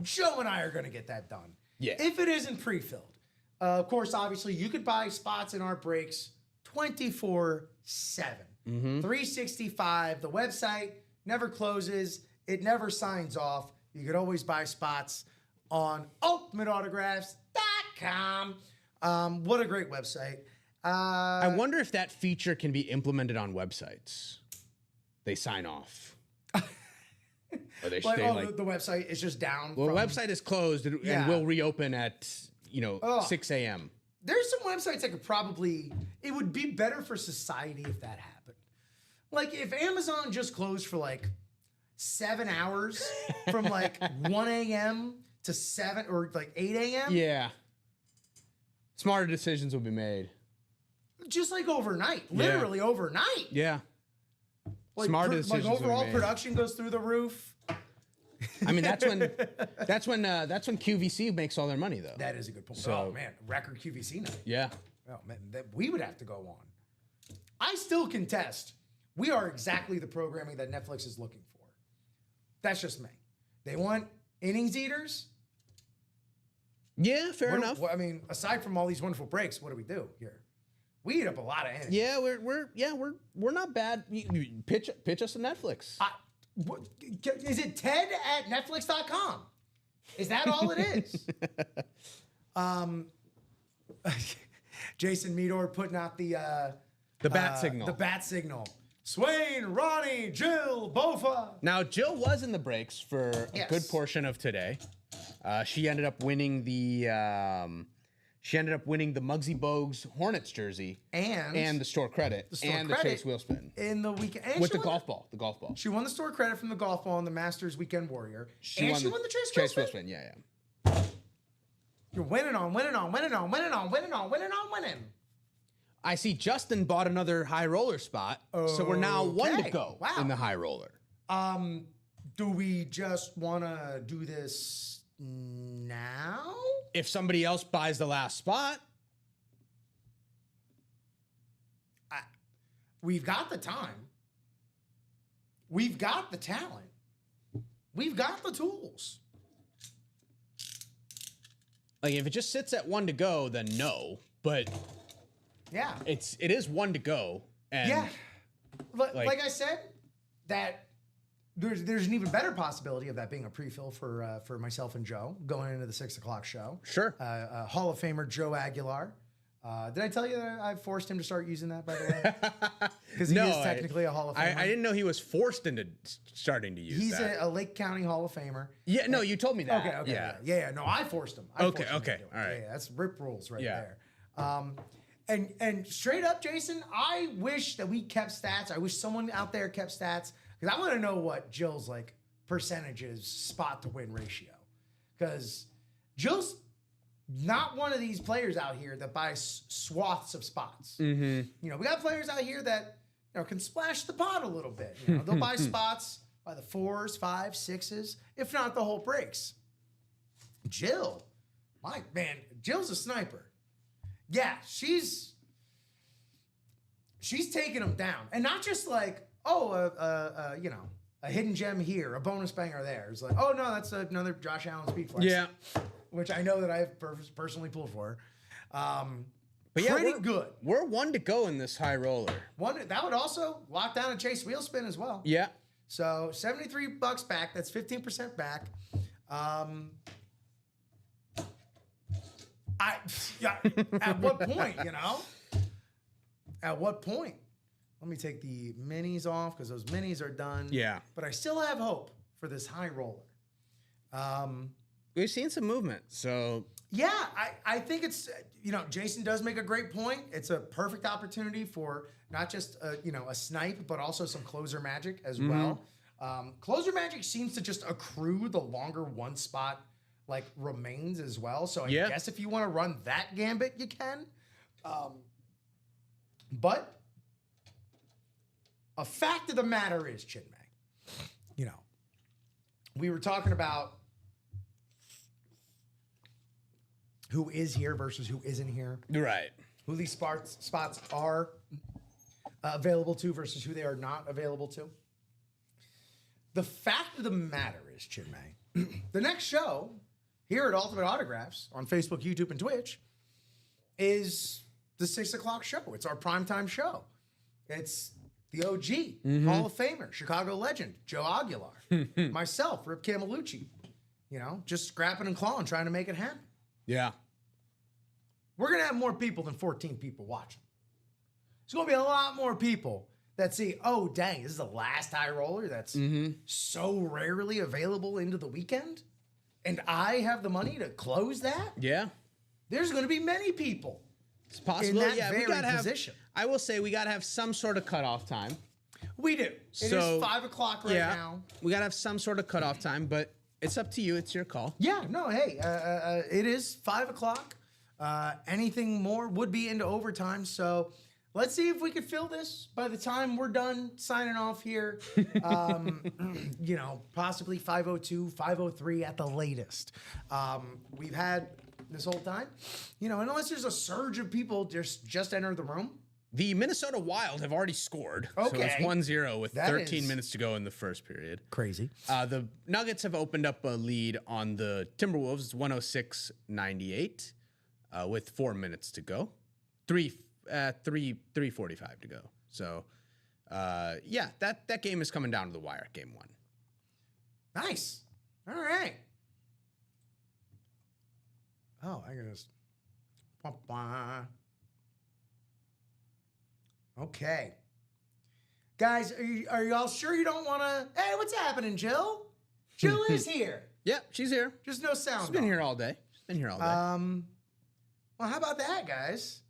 Joe and I are going to get that done. Yeah. If it isn't pre-filled. Of course, obviously, you could buy spots in our breaks 24/7. 365. The website never closes. It never signs off. You could always buy spots on ultimateautographs.com. What a great website. I wonder if that feature can be implemented on websites. They sign off. Or they the website is just down. Well, the website is closed and will reopen at 6 a.m. There's some websites that could probably, it would be better for society if that happened. Like if Amazon just closed for like 7 hours from like 1 a.m. to 7 or like 8 a.m. Yeah. Smarter decisions will be made. Just like overnight, literally overnight. Yeah. Like, Smarter decisions. Like overall will be made. production goes through the roof. I mean, that's when QVC makes all their money, though. That is a good point. So- Oh man, record QVC night. Yeah. Oh man, that we would have to go on. I still contest. We are exactly the programming that Netflix is looking for. That's just me. They want innings eaters. Yeah, fair enough. I mean, aside from all these wonderful breaks, what do we do here? We eat up a lot of innings. Yeah, we're not bad. You pitch us to Netflix. Is it Ted at Netflix.com? Is that all it is? Jason Meador putting out the bat signal. The bat signal. Swain, Ronnie, Jill, Bofa. Now, Jill was in the breaks for a Yes. good portion of today. She ended up winning the Muggsy Bogues Hornets jersey And the store credit store and credit the Chase wheel spin in the weekend. And with she the won golf ball. The golf ball. She won the store credit from the golf ball and the Masters Weekend Warrior. She won the Chase wheel spin. Yeah. You're winning on winning. I see Justin bought another high roller spot, so we're now one to Okay. go Wow. in the high roller. Do we just want to do this now? If somebody else buys the last spot, We've got the time. We've got the talent. We've got the tools. like if it just sits at one to go, then no. But Yeah. it is one to go, and Yeah. Like I said, that there's an even better possibility of that being a pre-fill for myself and Joe going into the 6 o'clock show. Sure. Hall of Famer Joe Aguilar. Did I tell you that I forced him to start using that, by the way? Because he is technically a Hall of Famer. I didn't know he was forced into starting to use He's that. a Lake County Hall of Famer. Yeah, no, you told me that. Okay. Yeah. No, I forced him. Okay, Forced him to okay, do it. all right. Yeah, that's rip rules right Yeah. there. And straight up, Jason, I wish that we kept stats. I wish someone out there kept stats because I want to know what Jill's like percentages spot to win ratio. Because Jill's not one of these players out here that buys swaths of spots. Mm-hmm. You know, we got players out here that can splash the pot a little bit. You know, they'll buy spots by the 4s, 5s, 6s, if not the whole breaks. Jill, my man, Jill's a sniper. Yeah, she's taking them down, and not just like a hidden gem here, a bonus banger there. It's like, oh no, that's another Josh Allen speed flex. Yeah. Which I know that I've personally pulled for. But yeah, pretty good. We're one to go in this high roller. One that would also lock down a Chase wheel spin as well. Yeah. So $73 back. That's 15% back. At what point, At what point? Let me take the minis off because those minis are done. Yeah. But I still have hope for this high roller. We've seen some movement, so Yeah, I think it's, Jason does make a great point. It's a perfect opportunity for not just, a snipe, but also some closer magic as well. Closer magic seems to just accrue the longer one spot remains as well. So I guess if you want to run that gambit, you can. But a fact of the matter is, Chinmay, we were talking about who is here versus who isn't here, Right. who these spots are available to versus who they are not available to. The fact of the matter is, Chinmay, the next show here at Ultimate Autographs on Facebook, YouTube, and Twitch is the 6 o'clock show. It's our primetime show. It's the OG, Hall of Famer, Chicago legend, Joe Aguilar, myself, Rip Camelucci, just scrapping and clawing, trying to make it happen. Yeah. We're going to have more people than 14 people watching. There's going to be a lot more people that see, oh, dang, this is the last high roller that's so rarely available into the weekend, and I have the money to close that? Yeah. There's going to be many people. It's possible. In that yeah, very we gotta position. I will say we got to have some sort of cutoff time. We do. It is 5 o'clock right now. We got to have some sort of cutoff time, but it's up to you. It's your call. Yeah, no, hey, it is 5 o'clock. Anything more would be into overtime, so let's see if we can fill this by the time we're done signing off here. Possibly 5:02, 5:03 at the latest. We've had this whole time, and unless there's a surge of people just enter the room. The Minnesota Wild have already scored. Okay. So it's 1-0 with That 13 is minutes to go in the first period. crazy. The Nuggets have opened up a lead on the Timberwolves, 106-98, with 4 minutes to go. 3:45 to go. So, that game is coming down to the wire, game 1. Nice. All right. Oh, I gotta just. Okay. Guys, are y'all sure you don't want to? Hey, what's happening, Jill? Jill is here. Yep, she's here. Just no sound. She's been here all day. Well, how about that, guys?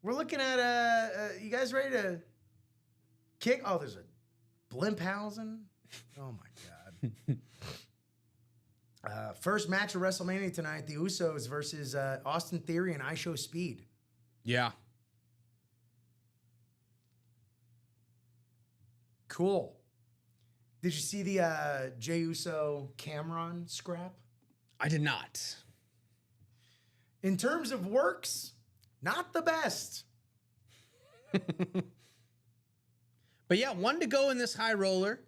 We're looking at you guys ready to kick? Oh, there's a Blimphausen. Oh my God. First match of WrestleMania tonight: the Usos versus Austin Theory and I Show Speed. Yeah. Cool. Did you see the Jey Uso Cameron scrap? I did not. In terms of works, not the best. But yeah, 1 to go in this high roller.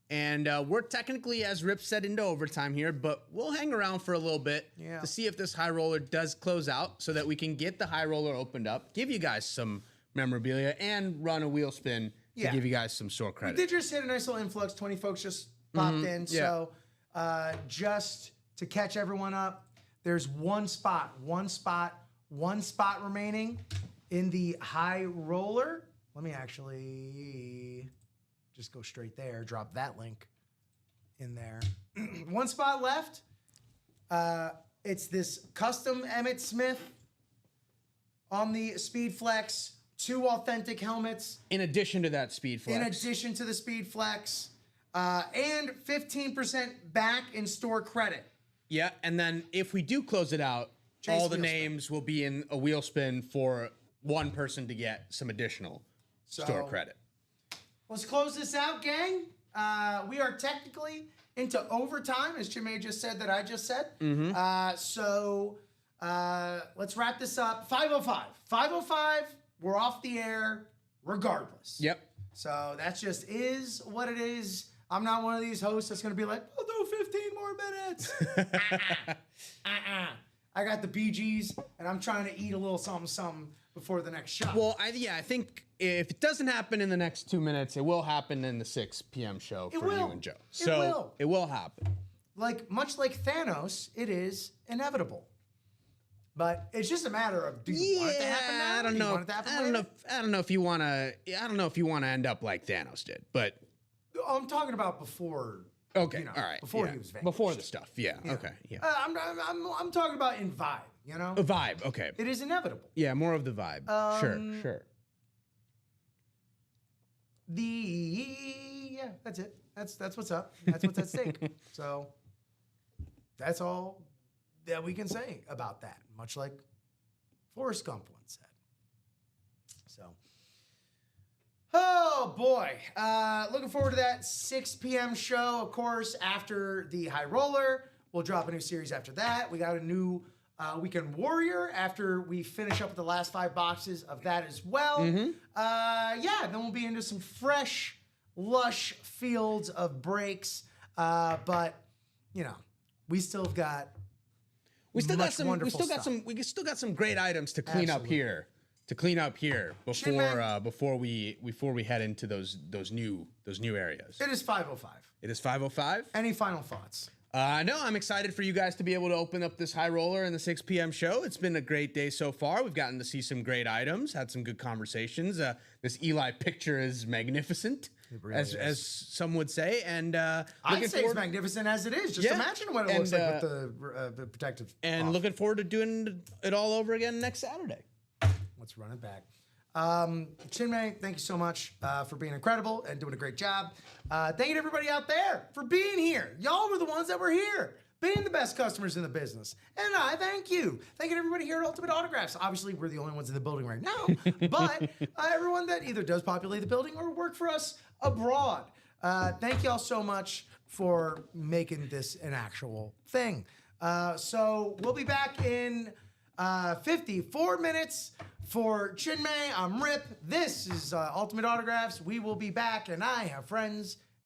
And we're technically, as Rip said, into overtime here, but we'll hang around for a little bit to see if this high roller does close out so that we can get the high roller opened up, give you guys some memorabilia, and run a wheel spin to give you guys some store credit. We did just hit a nice little influx. 20 folks just popped in. Yeah. So just to catch everyone up, there's one spot remaining in the high roller. Let me actually just go straight there, drop that link in there. One spot left. It's this custom Emmitt Smith on the Speed Flex, 2 authentic helmets. In addition to that Speed Flex. In addition to the Speed Flex, and 15% back in store credit. Yeah, and then if we do close it out, all the names will be in a wheel spin for one person to get some additional store credit. Let's close this out, gang. We are technically into overtime, as Jimmy just said that I just said. So let's wrap this up. 5:05. 5:05, we're off the air regardless. Yep. So that just is what it is. I'm not one of these hosts that's going to be like, I'll do 15 more minutes. I got the BGs, and I'm trying to eat a little something before the next shot. Well, I think if it doesn't happen in the next 2 minutes, it will happen in the 6 p.m. show for you and Joe. So it will happen. Much like Thanos, it is inevitable. But it's just a matter of, do you want it to happen now? I don't know. I don't know if you want to end up like Thanos did, but I'm talking about before. Okay, all right. Before he was vanished. Before the stuff, yeah. Okay, yeah. I'm talking about in vibe, A vibe, okay. It is inevitable. Yeah, more of the vibe. Sure. That's it. That's what's up. That's what's at stake. So that's all that we can say about that. Much like Forrest Gump once said. So, oh boy, looking forward to that 6 p.m. show. Of course, after the High Roller, we'll drop a new series after that. We got a new Weekend Warrior after we finish up with the last 5 boxes of that as well. Then we'll be into some fresh, lush fields of breaks. But you know, we still got some great items to clean up here. Before we head into those new areas. It is 5:05. It is 5:05. Any final thoughts? No, I'm excited for you guys to be able to open up this high roller in the 6 p.m. show. It's been a great day so far. We've gotten to see some great items, had some good conversations. This Eli picture is magnificent, as some would say. And I'd say it's magnificent as it is. Just imagine what it looks like with the protective. And looking forward to doing it all over again next Saturday. Let's run it back. Chinmay, thank you so much for being incredible and doing a great job. Thank you to everybody out there for being here. Y'all were the ones that were here, being the best customers in the business. And I thank you. Thank you to everybody here at Ultimate Autographs. Obviously, we're the only ones in the building right now, but everyone that either does populate the building or work for us abroad. Thank y'all so much for making this an actual thing. So we'll be back in 54 minutes. For Chinmay, I'm Rip. This is Ultimate Autographs. We will be back, and I have friends